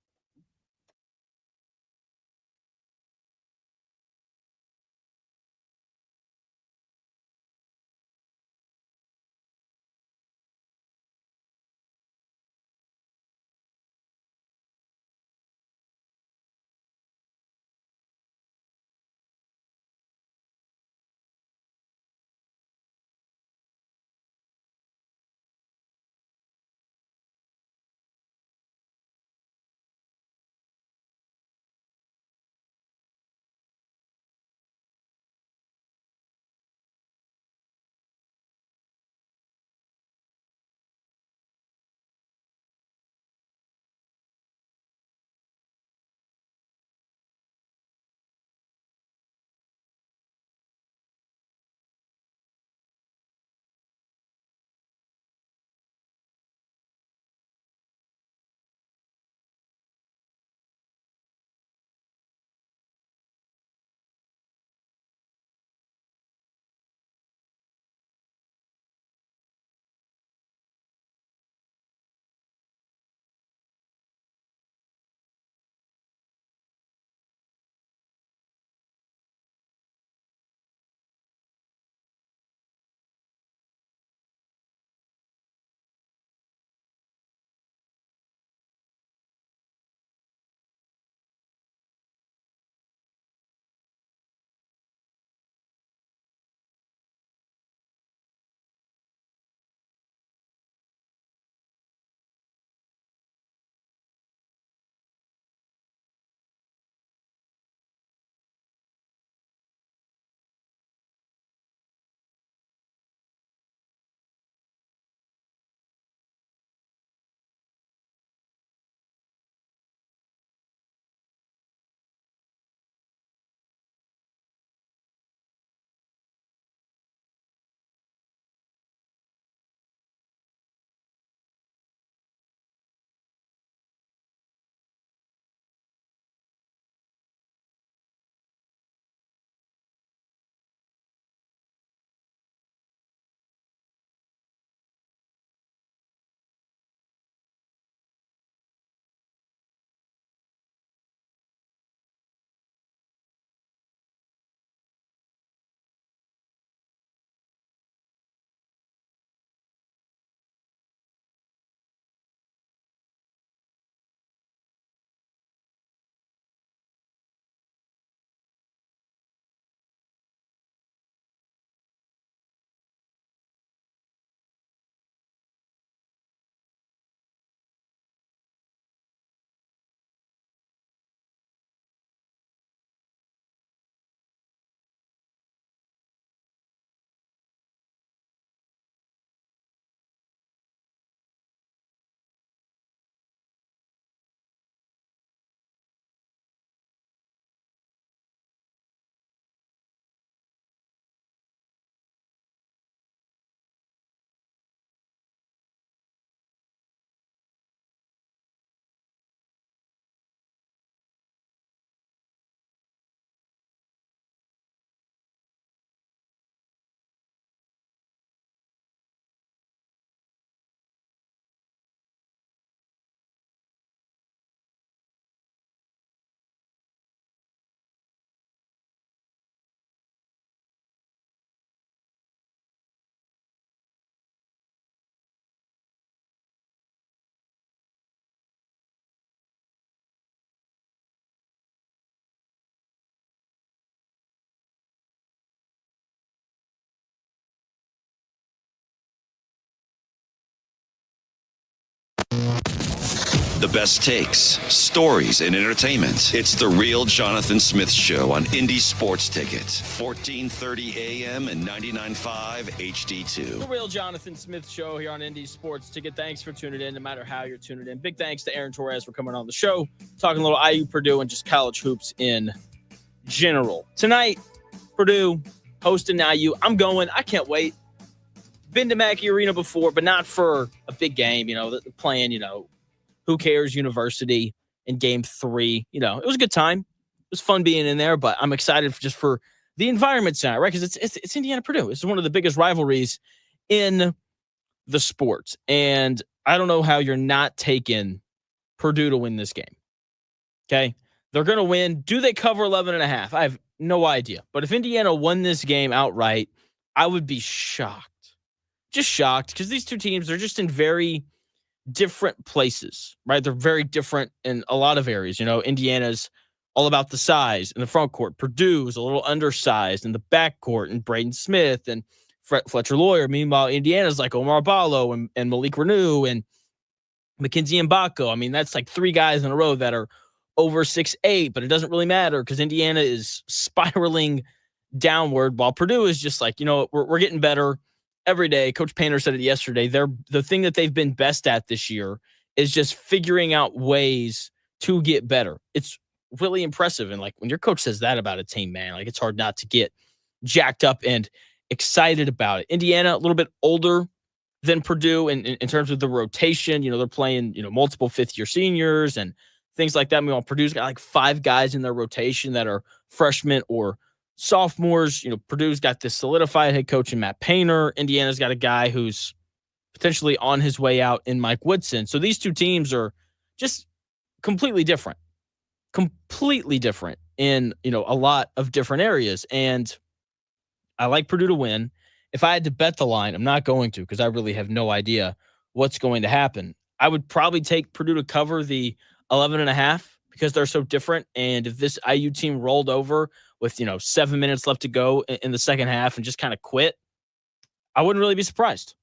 The best takes, stories, and entertainment. It's The Real Jonathan Smith Show on Indy Sports Ticket. 1430 AM and 99.5 HD2. The Real Jonathan Smith Show here on Indy Sports Ticket. Thanks for tuning in, no matter how you're tuning in. Big thanks to Aaron Torres for coming on the show, talking a little IU, Purdue, and just college hoops in general. Tonight, Purdue hosting IU. I'm going. I can't wait. Been to Mackey Arena before, but not for a big game. They're playing, who cares University in game 3. It was a good time. It was fun being in there, but I'm excited for the environment tonight, right? Because it's Indiana Purdue. It's one of the biggest rivalries in the sport. And I don't know how you're not taking Purdue to win this game. Okay? They're going to win. Do they cover 11.5? I have no idea. But if Indiana won this game outright, I would be shocked. Just shocked, because these two teams are just in very different places, right? They're very different in a lot of areas. Indiana's all about the size in the front court. Purdue is a little undersized in the back court, and Braden Smith and Fletcher Lawyer. Meanwhile, Indiana's like Omar Ballo and Malik Renew and Mackenzie Mbako. That's like 3 guys in a row that are over 6'8", but it doesn't really matter because Indiana is spiraling downward while Purdue is just like, we're getting better every day. Coach Painter said it yesterday. The thing that they've been best at this year is just figuring out ways to get better. It's really impressive. And like when your coach says that about a team, man, like it's hard not to get jacked up and excited about it. Indiana, a little bit older than Purdue in terms of the rotation. They're playing, multiple 5th-year seniors and things like that. Meanwhile, Purdue's got like 5 guys in their rotation that are freshmen or sophomores. Purdue's got this solidified head coach in Matt Painter. Indiana's got a guy who's potentially on his way out in Mike Woodson. So these two teams are just completely different in, a lot of different areas. And I like Purdue to win. If I had to bet the line, I'm not going to, because I really have no idea what's going to happen. I would probably take Purdue to cover the 11.5 because they're so different. And if this IU team rolled over with, 7 minutes left to go in the second half and just kind of quit, I wouldn't really be surprised.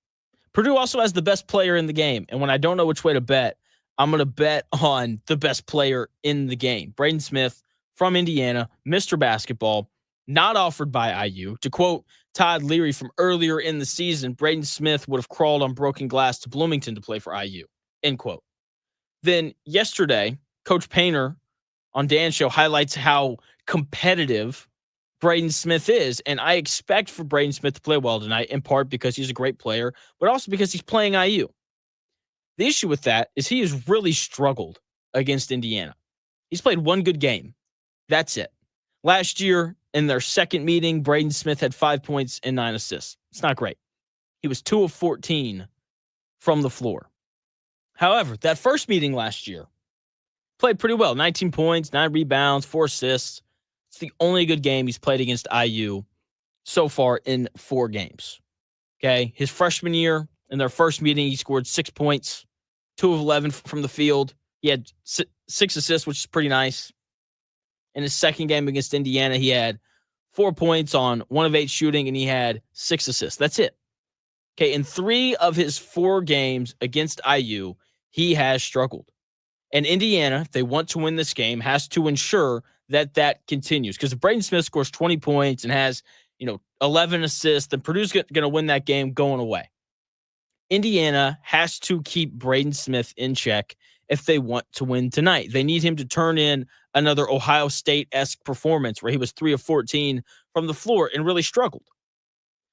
Purdue also has the best player in the game. And when I don't know which way to bet, I'm going to bet on the best player in the game. Braden Smith from Indiana, Mr. Basketball, not offered by IU. To quote Todd Leary from earlier in the season, Braden Smith would have crawled on broken glass to Bloomington to play for IU, end quote. Then yesterday, Coach Painter on Dan's show highlights how competitive Braden Smith is. And I expect for Braden Smith to play well tonight, in part because he's a great player, but also because he's playing IU. The issue with that is he has really struggled against Indiana. He's played 1 good game. That's it. Last year, in their second meeting, Braden Smith had 5 points and 9 assists. It's not great. He was 2 of 14 from the floor. However, that first meeting last year, played pretty well. 19 points, 9 rebounds, 4 assists. It's the only good game he's played against IU so far in 4 games. Okay, his freshman year, in their first meeting, he scored 6 points, 2 of 11 from the field. He had 6 assists, which is pretty nice. In his second game against Indiana, he had 4 points on 1 of 8 shooting, and he had 6 assists. That's it. Okay, in 3 of his 4 games against IU, he has struggled. And Indiana, if they want to win this game, has to ensure that continues. Because if Braden Smith scores 20 points and has, 11 assists, then Purdue's going to win that game going away. Indiana has to keep Braden Smith in check if they want to win tonight. They need him to turn in another Ohio State-esque performance where he was 3 of 14 from the floor and really struggled.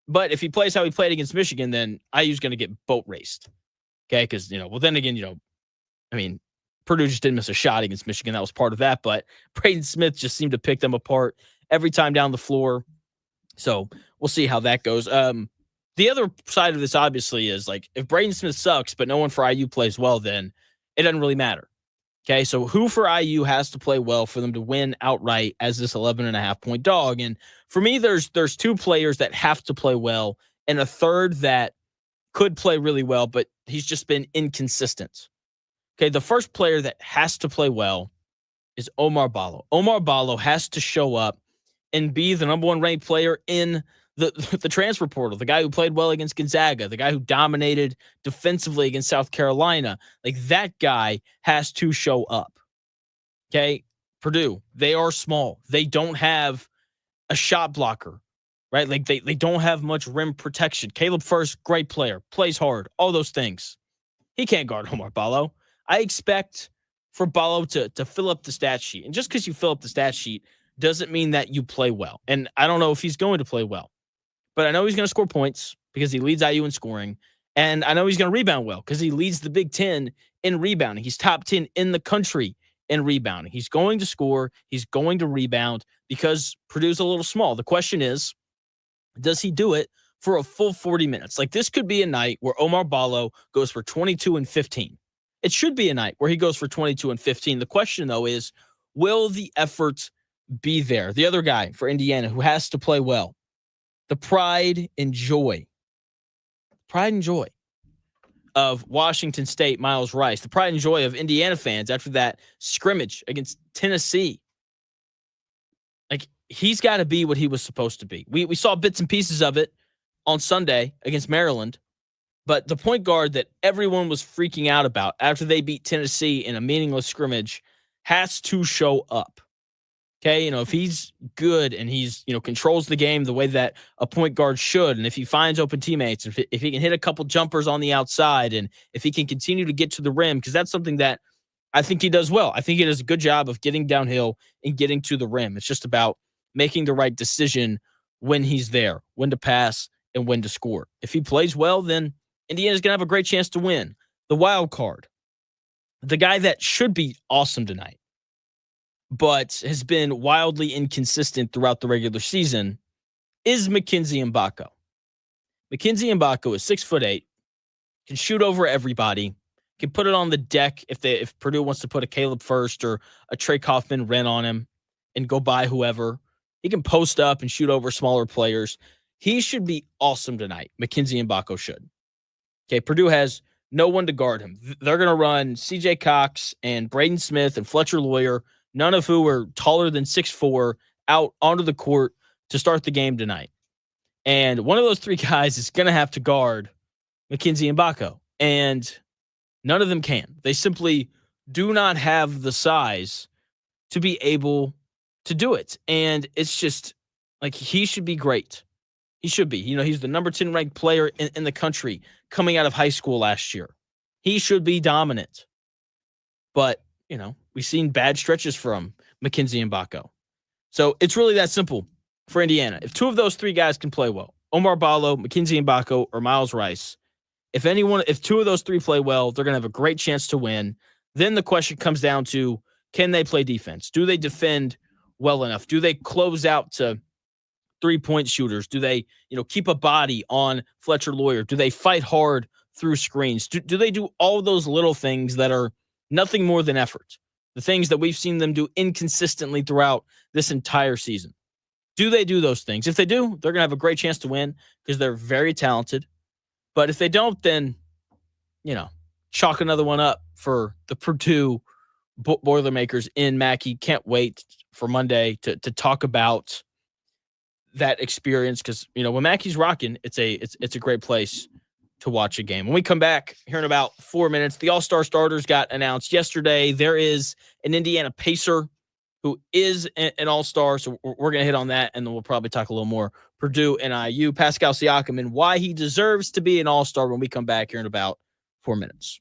But if he plays how he played against Michigan, then IU's going to get boat raced. Okay, because, then again, Purdue just didn't miss a shot against Michigan. That was part of that. But Braden Smith just seemed to pick them apart every time down the floor. So we'll see how that goes. The other side of this, obviously, is like if Braden Smith sucks, but no one for IU plays well, then it doesn't really matter. Okay, so who for IU has to play well for them to win outright as this 11.5-point dog? And for me, there's 2 players that have to play well and a third that could play really well, but he's just been inconsistent. Okay, the first player that has to play well is Omar Ballo. Omar Ballo has to show up and be the number 1 ranked player in the transfer portal, the guy who played well against Gonzaga, the guy who dominated defensively against South Carolina, like that guy has to show up. Okay? Purdue, they are small. They don't have a shot blocker, right? Like they don't have much rim protection. Caleb First, great player, plays hard, all those things. He can't guard Omar Ballo. I expect for Ballo to fill up the stat sheet. And just because you fill up the stat sheet doesn't mean that you play well. And I don't know if he's going to play well. But I know he's going to score points because he leads IU in scoring. And I know he's going to rebound well because he leads the Big Ten in rebounding. He's top 10 in the country in rebounding. He's going to score. He's going to rebound because Purdue's a little small. The question is, does he do it for a full 40 minutes? Like this could be a night where Omar Ballo goes for 22 and 15. It should be a night where he goes for 22 and 15. The question, though, is will the effort be there? The other guy for Indiana who has to play well, the pride and joy of Washington State, Miles Rice, the pride and joy of Indiana fans after that scrimmage against Tennessee. Like, he's got to be what he was supposed to be. We saw bits and pieces of it on Sunday against Maryland, but the point guard that everyone was freaking out about after they beat Tennessee in a meaningless scrimmage has to show up. Okay, if he's good and he's, controls the game the way that a point guard should, and if he finds open teammates, if he can hit a couple jumpers on the outside, and if he can continue to get to the rim, because that's something that I think he does well. I think he does a good job of getting downhill and getting to the rim. It's just about making the right decision when he's there, when to pass and when to score. If he plays well, then Indiana's going to have a great chance to win. The wild card, the guy that should be awesome tonight, but has been wildly inconsistent throughout the regular season, is Mackenzie Mbako. Mackenzie Mbako is 6'8", can shoot over everybody, can put it on the deck if Purdue wants to put a Caleb First or a Trey Kaufman-Renn on him and go by whoever. He can post up and shoot over smaller players. He should be awesome tonight. Mackenzie Mbako should. Okay, Purdue has no one to guard him. They're going to run CJ Cox and Braden Smith and Fletcher Lawyer, none of who are taller than 6'4", out onto the court to start the game tonight. And one of those three guys is going to have to guard Mackenzie Mbako. And none of them can. They simply do not have the size to be able to do it. And it's just like he should be great. He should be. He's the number 10 ranked player in the country coming out of high school last year. He should be dominant. But, we've seen bad stretches from Mackenzie Mbako. So it's really that simple for Indiana. If two of those three guys can play well, Omar Ballo, Mackenzie Mbako, or Miles Rice, if two of those three play well, they're going to have a great chance to win. Then the question comes down to, can they play defense? Do they defend well enough? Do they close out to three-point shooters? Do they, keep a body on Fletcher Lawyer? Do they fight hard through screens? Do they do all those little things that are nothing more than effort? The things that we've seen them do inconsistently throughout this entire season. Do they do those things? If they do, they're going to have a great chance to win because they're very talented. But if they don't, then, chalk another one up for the Purdue Boilermakers in Mackey. Can't wait for Monday to talk about that experience because, when Mackey's rocking, it's a great place to watch a game. When we come back here in about 4 minutes, the All-Star starters got announced yesterday. There is an Indiana Pacer who is an All-Star, so we're going to hit on that, and then we'll probably talk a little more Purdue and IU, Pascal Siakam, and why he deserves to be an All-Star when we come back here in about 4 minutes.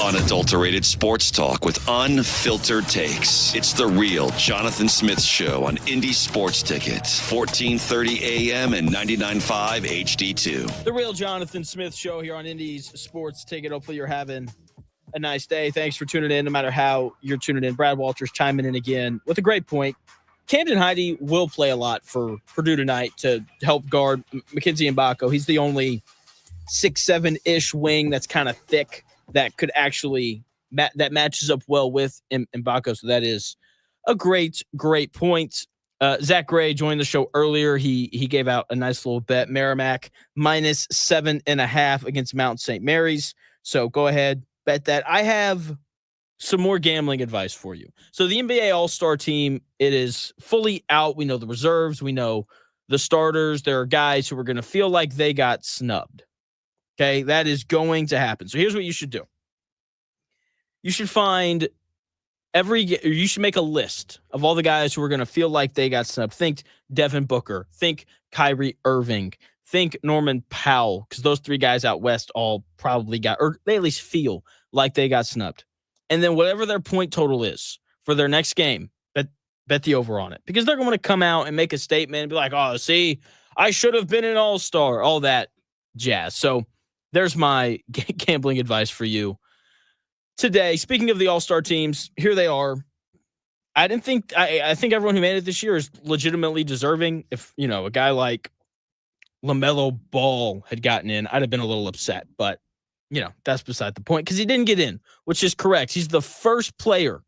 Unadulterated sports talk with unfiltered takes. It's the real Jonathan Smith Show on Indy Sports Ticket, 1430 AM and 99.5 HD2. The real Jonathan Smith Show here on Indy's Sports Ticket. Hopefully you're having a nice day. Thanks for tuning in, no matter how you're tuning in. Brad Walters chiming in again with a great point. Camden Heide will play a lot for Purdue tonight to help guard Mackenzie Mbako. He's the only 6'7"-ish wing that's kind of thick that could actually that matches up well with Mbako. So that is a great point. Zack Gray joined the show earlier. He gave out a nice little bet. Merrimack minus 7.5 against Mount St. Mary's. So go ahead, bet that. I have some more gambling advice for you. So the NBA All-Star team, it is fully out. We know the reserves. We know the starters. There are guys who are going to feel like they got snubbed. Okay, that is going to happen. So here's what you should do. You should find you should make a list of all the guys who are going to feel like they got snubbed. Think Devin Booker. Think Kyrie Irving. Think Norman Powell, because those three guys out west all probably got, or they at least feel like they got snubbed. And then whatever their point total is for their next game, bet the over on it. Because they're going to come out and make a statement and be like, oh, see, I should have been an all-star, all that jazz. So there's my gambling advice for you today. Speaking of the all-star teams, here they are. I think everyone who made it this year is legitimately deserving. If, a guy like LaMelo Ball had gotten in, I'd have been a little upset. But, that's beside the point because he didn't get in, which is correct. He's the first player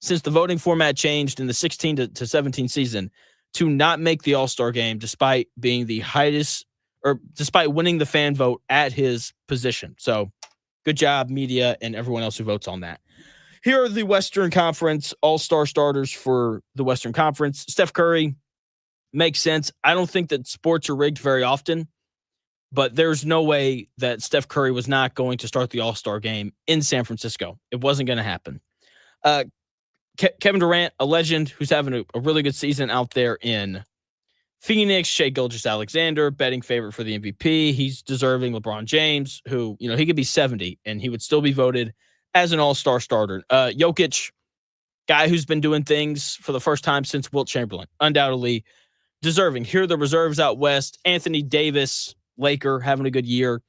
since the voting format changed in the 16 to 17 season to not make the all-star game despite being the highest or despite winning the fan vote at his position. So good job, media, and everyone else who votes on that. Here are the Western Conference all-star starters for the Western Conference. Steph Curry makes sense. I don't think that sports are rigged very often, but there's no way that Steph Curry was not going to start the all-star game in San Francisco. It wasn't going to happen. Kevin Durant, a legend who's having a really good season out there in Phoenix. Shai Gilgeous-Alexander, betting favorite for the MVP. He's deserving. LeBron James, who, he could be 70 and he would still be voted as an all-star starter. Jokic, guy who's been doing things for the first time since Wilt Chamberlain, undoubtedly deserving. Here are the reserves out west. Anthony Davis, Laker, having a good year.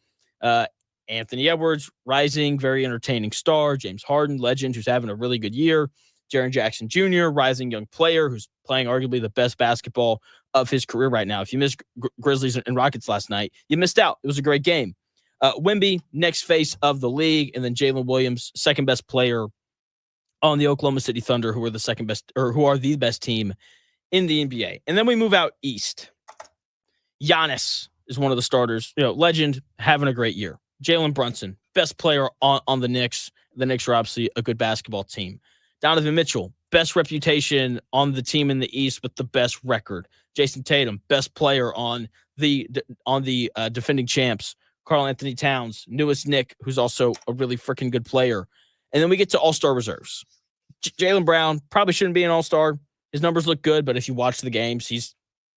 Anthony Edwards, rising, very entertaining star. James Harden, legend, who's having a really good year. Jaren Jackson Jr., rising young player who's playing arguably the best basketball of his career right now. If you missed Grizzlies and Rockets last night, you missed out. It was a great game. Wemby, next face of the league, and then Jalen Williams, second best player on the Oklahoma City Thunder, who are the second best, or who are the best team in the NBA. And then we move out east. Giannis is one of the starters, legend, having a great year. Jalen Brunson, best player on the Knicks. The Knicks are obviously a good basketball team. Donovan Mitchell, best reputation on the team in the East with the best record. Jason Tatum, best player on the defending champs. Karl Anthony Towns, newest Knick, who's also a really freaking good player. And then we get to all-star reserves. Jaylen Brown probably shouldn't be an all-star. His numbers look good, but if you watch the games, he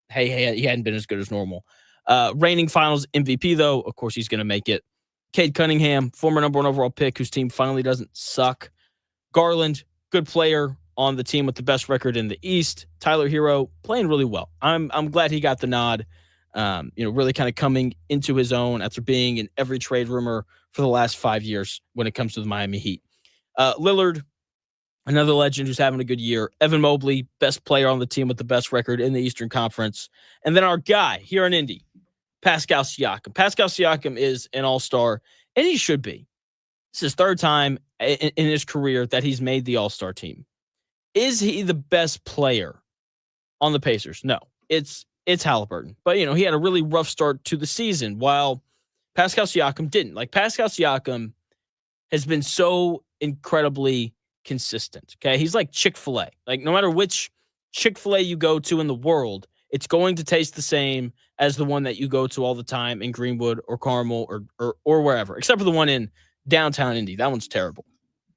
hadn't been as good as normal. Reigning finals MVP, though, of course, he's going to make it. Cade Cunningham, former number 1 overall pick, whose team finally doesn't suck. Garland, good player on the team with the best record in the East. Tyler Hero, playing really well. I'm glad he got the nod. Really kind of coming into his own after being in every trade rumor for the last 5 years when it comes to the Miami Heat. Lillard, another legend who's having a good year. Evan Mobley, best player on the team with the best record in the Eastern Conference. And then our guy here in Indy, Pascal Siakam. Pascal Siakam is an all-star, and he should be. It's his third time in his career that he's made the all-star team. Is he the best player on the Pacers? No, it's Halliburton. But, he had a really rough start to the season while Pascal Siakam didn't. Like, Pascal Siakam has been so incredibly consistent, okay? He's like Chick-fil-A. Like, no matter which Chick-fil-A you go to in the world, it's going to taste the same as the one that you go to all the time in Greenwood or Carmel or wherever, except for the one in downtown Indy. That one's terrible,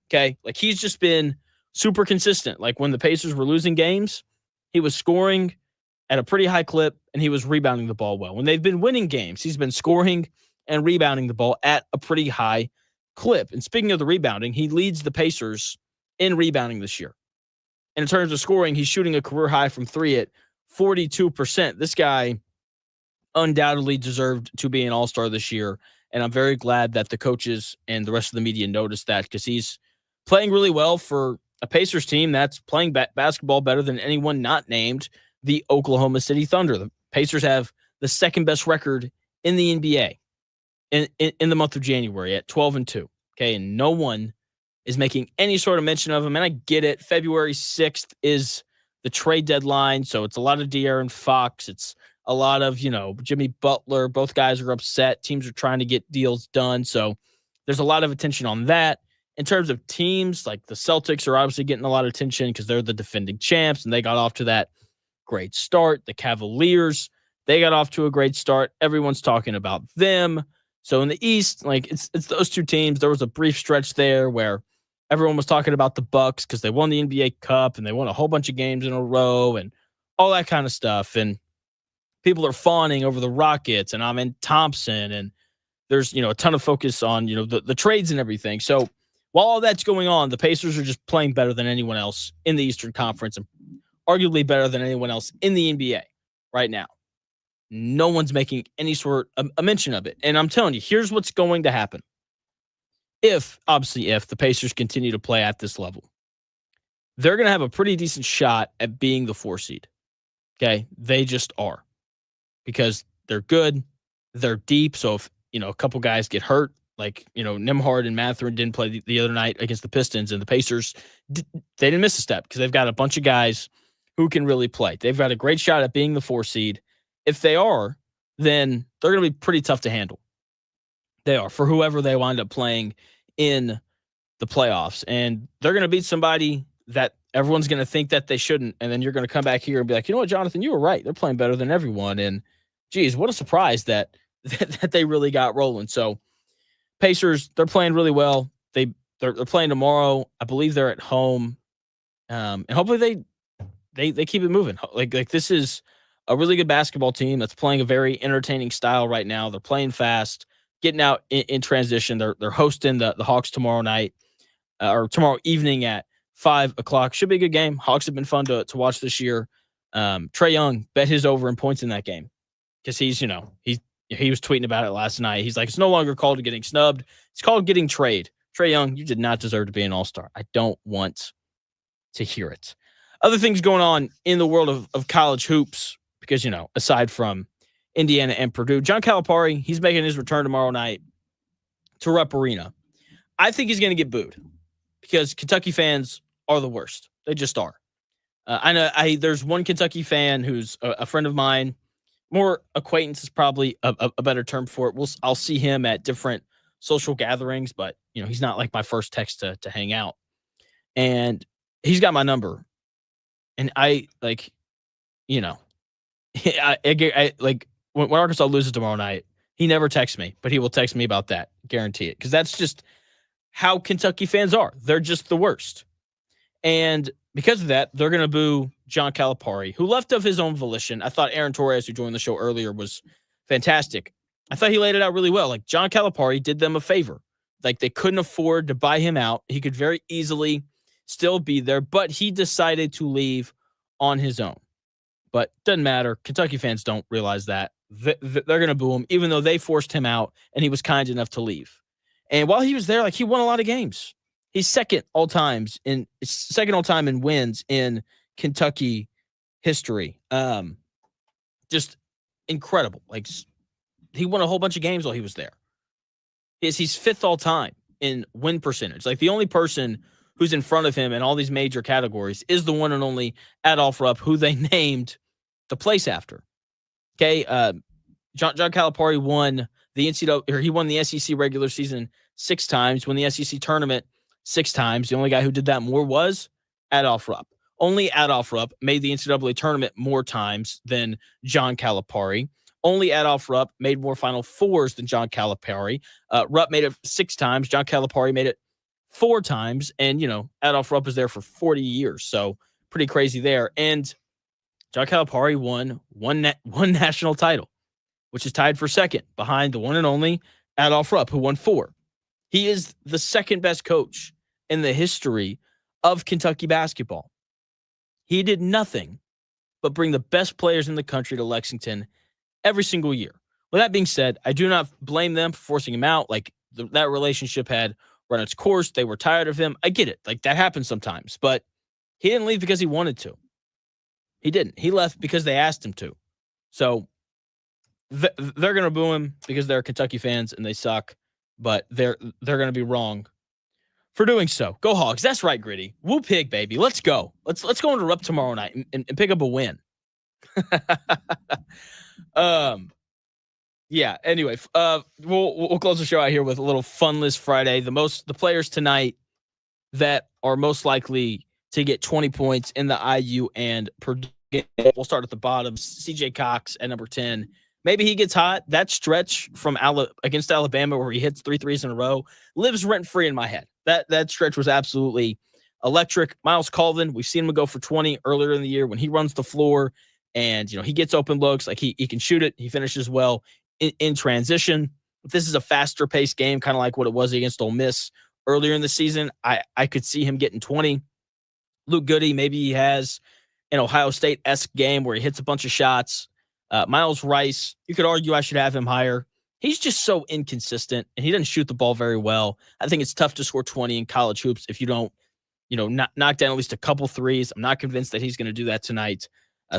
okay? Like, he's just been super consistent. Like, when the Pacers were losing games, he was scoring at a pretty high clip, and he was rebounding the ball well. When they've been winning games, he's been scoring and rebounding the ball at a pretty high clip. And speaking of the rebounding, he leads the Pacers in rebounding this year. And in terms of scoring, he's shooting a career high from three at 42%. This guy undoubtedly deserved to be an all-star this year. And I'm very glad that the coaches and the rest of the media noticed that, because he's playing really well for a Pacers team that's playing basketball better than anyone not named the Oklahoma City Thunder. The Pacers have the second best record in the NBA in the month of January at 12-2. Okay, and no one is making any sort of mention of him. And I get it. February 6th is the trade deadline, so it's a lot of De'Aaron Fox. It's a lot of, Jimmy Butler. Both guys are upset. Teams are trying to get deals done. So there's a lot of attention on that. In terms of teams, like the Celtics are obviously getting a lot of attention because they're the defending champs, and they got off to that great start. The Cavaliers, they got off to a great start. Everyone's talking about them. So in the East, it's those two teams. There was a brief stretch there where everyone was talking about the Bucks because they won the NBA Cup and they won a whole bunch of games in a row and all that kind of stuff. And people are fawning over the Rockets and Amen Thompson, and there's a ton of focus on the trades and everything. So while all that's going on, the Pacers are just playing better than anyone else in the Eastern Conference and arguably better than anyone else in the NBA right now. No one's making any sort of a mention of it. And I'm telling you, here's what's going to happen. If the Pacers continue to play at this level, they're going to have a pretty decent shot at being the 4 seed. Okay? They just are. Because they're good, they're deep. So if, a couple guys get hurt, like, Nembhard and Mathurin didn't play the other night against the Pistons, and the Pacers, they didn't miss a step because they've got a bunch of guys who can really play. They've got a great shot at being the 4 seed. If they are, then they're going to be pretty tough to handle. They are, for whoever they wind up playing in the playoffs. And they're going to beat somebody that everyone's going to think that they shouldn't. And then you're going to come back here and be like, you know what, Jonathan, you were right. They're playing better than everyone. And geez, what a surprise that they really got rolling. So Pacers, they're playing really well. They're playing tomorrow. I believe they're at home. And hopefully they keep it moving. Like this is a really good basketball team that's playing a very entertaining style right now. They're playing fast, getting out in transition. They're hosting the Hawks tomorrow night or tomorrow evening at 5:00. Should be a good game. Hawks have been fun to watch this year. Trae Young bet his over in points in that game because he was tweeting about it last night. He's like, it's no longer called getting snubbed. It's called getting trade. Trae Young, you did not deserve to be an all-star. I don't want to hear it. Other things going on in the world of college hoops, because, aside from Indiana and Purdue, John Calipari, he's making his return tomorrow night to Rupp Arena. I think he's going to get booed because Kentucky fans are the worst. They just are. I know there's one Kentucky fan who's a friend of mine. More acquaintance is probably a better term for it. I'll see him at different social gatherings, but he's not like my first text to hang out. And he's got my number, and I like when Arkansas loses tomorrow night, he never texts me, but he will text me about that. Guarantee it, because that's just how Kentucky fans are. They're just the worst, and because of that, they're going to boo John Calipari, who left of his own volition. I thought Aaron Torres, who joined the show earlier, was fantastic. I thought he laid it out really well. Like, John Calipari did them a favor. Like, they couldn't afford to buy him out. He could very easily still be there, but he decided to leave on his own. But doesn't matter. Kentucky fans don't realize that. They're going to boo him, even though they forced him out and he was kind enough to leave. And while he was there, he won a lot of games. He's second all time in wins in Kentucky history. Just incredible. He won a whole bunch of games while he was there. He's fifth all time in win percentage. The only person who's in front of him in all these major categories is the one and only Adolph Rupp, who they named the place after. Okay, John Calipari won he won the SEC regular season 6 times, won the SEC tournament 6 times. The only guy who did that more was Adolph Rupp. Only Adolph Rupp made the NCAA tournament more times than John Calipari. Only Adolph Rupp made more Final Fours than John Calipari. Rupp made it 6 times. John Calipari made it 4 times. And, Adolph Rupp was there for 40 years. So pretty crazy there. And John Calipari won one national title, which is tied for second behind the one and only Adolph Rupp, who won 4. He is the second best coach in the history of Kentucky basketball. He did nothing but bring the best players in the country to Lexington every single year. With that being said, I do not blame them for forcing him out. Like, that relationship had run its course. They were tired of him. I get it. Like, that happens sometimes. But he didn't leave because he wanted to. He didn't. He left because they asked him to. So they're going to boo him because they're Kentucky fans and they suck. But they're going to be wrong for doing so. Go Hogs. That's right, Gritty. Woo pig, baby. Let's go. Let's go into Rupp tomorrow night and pick up a win. Yeah. Anyway, we'll close the show out here with a little Funless Friday. The players tonight that are most likely to get 20 points in the IU and Purdue game. We'll start at the bottom. CJ Cox at number 10. Maybe he gets hot. That stretch from against Alabama where he hits 3 threes in a row lives rent-free in my head. That stretch was absolutely electric. Miles Colvin, we've seen him go for 20 earlier in the year when he runs the floor and, he gets open looks. Like, he can shoot it. He finishes well in transition. If this is a faster-paced game, kind of like what it was against Ole Miss earlier in the season, I could see him getting 20. Luke Goody, maybe he has an Ohio State-esque game where he hits a bunch of shots. Miles Rice, you could argue I should have him higher. He's just so inconsistent, and he doesn't shoot the ball very well. I think it's tough to score 20 in college hoops if you don't, knock down at least a couple threes. I'm not convinced that he's going to do that tonight.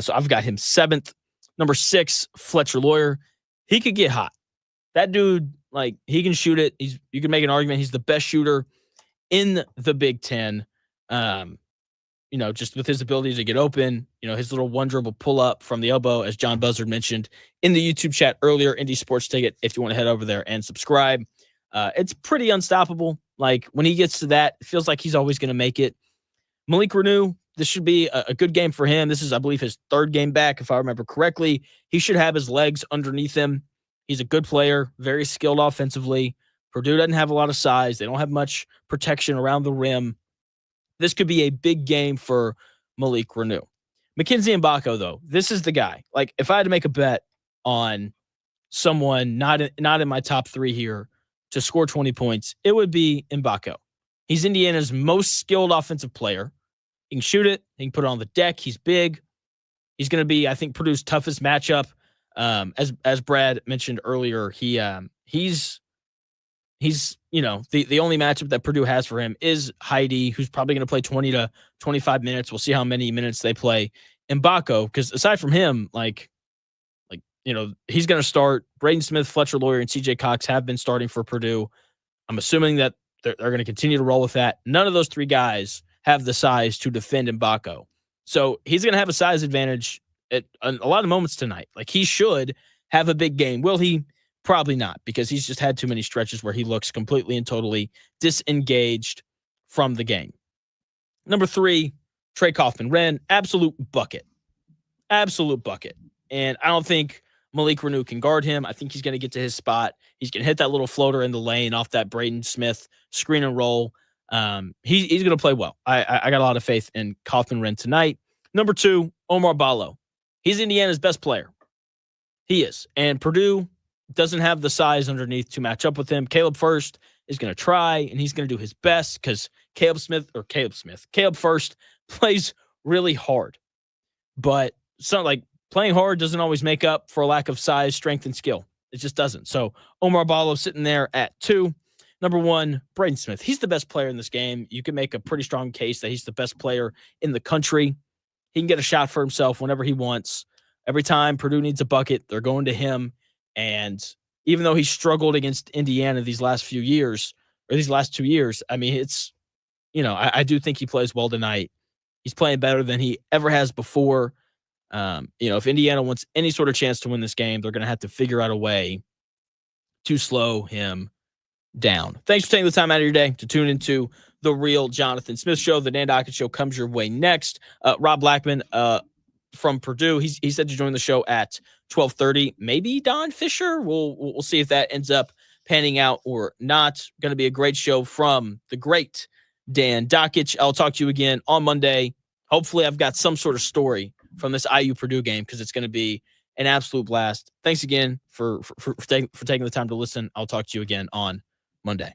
So I've got him 7th. Number 6, Fletcher Lawyer. He could get hot. That dude, like, he can shoot it. You can make an argument he's the best shooter in the Big Ten. Just with his ability to get open, his little one dribble pull up from the elbow, as John Buzzard mentioned in the YouTube chat earlier, Indie Sports Ticket, if you want to head over there and subscribe. It's pretty unstoppable. Like, when he gets to that, it feels like he's always going to make it. Malik Renew, this should be a good game for him. This is, I believe, his 3rd game back, if I remember correctly. He should have his legs underneath him. He's a good player, very skilled offensively. Purdue doesn't have a lot of size. They don't have much protection around the rim. This could be a big game for Malik Renew. Mackenzie Mbako, though, this is the guy. Like, if I had to make a bet on someone not in my top 3 here to score 20 points, it would be Mbako. He's Indiana's most skilled offensive player. He can shoot it. He can put it on the deck. He's big. He's going to be, I think, Purdue's toughest matchup. As Brad mentioned earlier, he's the only matchup that Purdue has for him is Heidi, who's probably going to play 20 to 25 minutes. We'll see how many minutes they play. Mbako, because aside from him, he's going to start. Braden Smith, Fletcher Lawyer, and CJ Cox have been starting for Purdue. I'm assuming that they're going to continue to roll with that. None of those 3 guys have the size to defend Mbako. So he's going to have a size advantage at a lot of moments tonight. Like, he should have a big game. Will he? Probably not, because he's just had too many stretches where he looks completely and totally disengaged from the game. Number 3, Trey Kaufman-Renn, absolute bucket. Absolute bucket. And I don't think Malik Renew can guard him. I think he's going to get to his spot. He's going to hit that little floater in the lane off that Braden Smith screen and roll. He's going to play well. I got a lot of faith in Kaufman-Renn tonight. Number 2, Omar Ballo. He's Indiana's best player. He is. And Purdue doesn't have the size underneath to match up with him. Caleb First is going to try, and he's going to do his best because Caleb First plays really hard. But playing hard doesn't always make up for a lack of size, strength, and skill. It just doesn't. So Omar Ballo sitting there at 2. Number 1, Braden Smith. He's the best player in this game. You can make a pretty strong case that he's the best player in the country. He can get a shot for himself whenever he wants. Every time Purdue needs a bucket, they're going to him. And even though he struggled against Indiana these last 2 years, I mean, it's, I do think he plays well tonight. He's playing better than he ever has before. If Indiana wants any sort of chance to win this game, they're going to have to figure out a way to slow him down. Thanks for taking the time out of your day to tune into the Real Jonathan Smith Show. The Dan Dockett Show comes your way next. Rob Blackman from Purdue, he said to join the show at 12:30. Maybe Don Fisher. We'll see if that ends up panning out or not. Going to be a great show from the great Dan Dockett. I'll talk to you again on Monday. Hopefully, I've got some sort of story from this IU Purdue game because it's going to be an absolute blast. Thanks again for taking the time to listen. I'll talk to you again on Monday.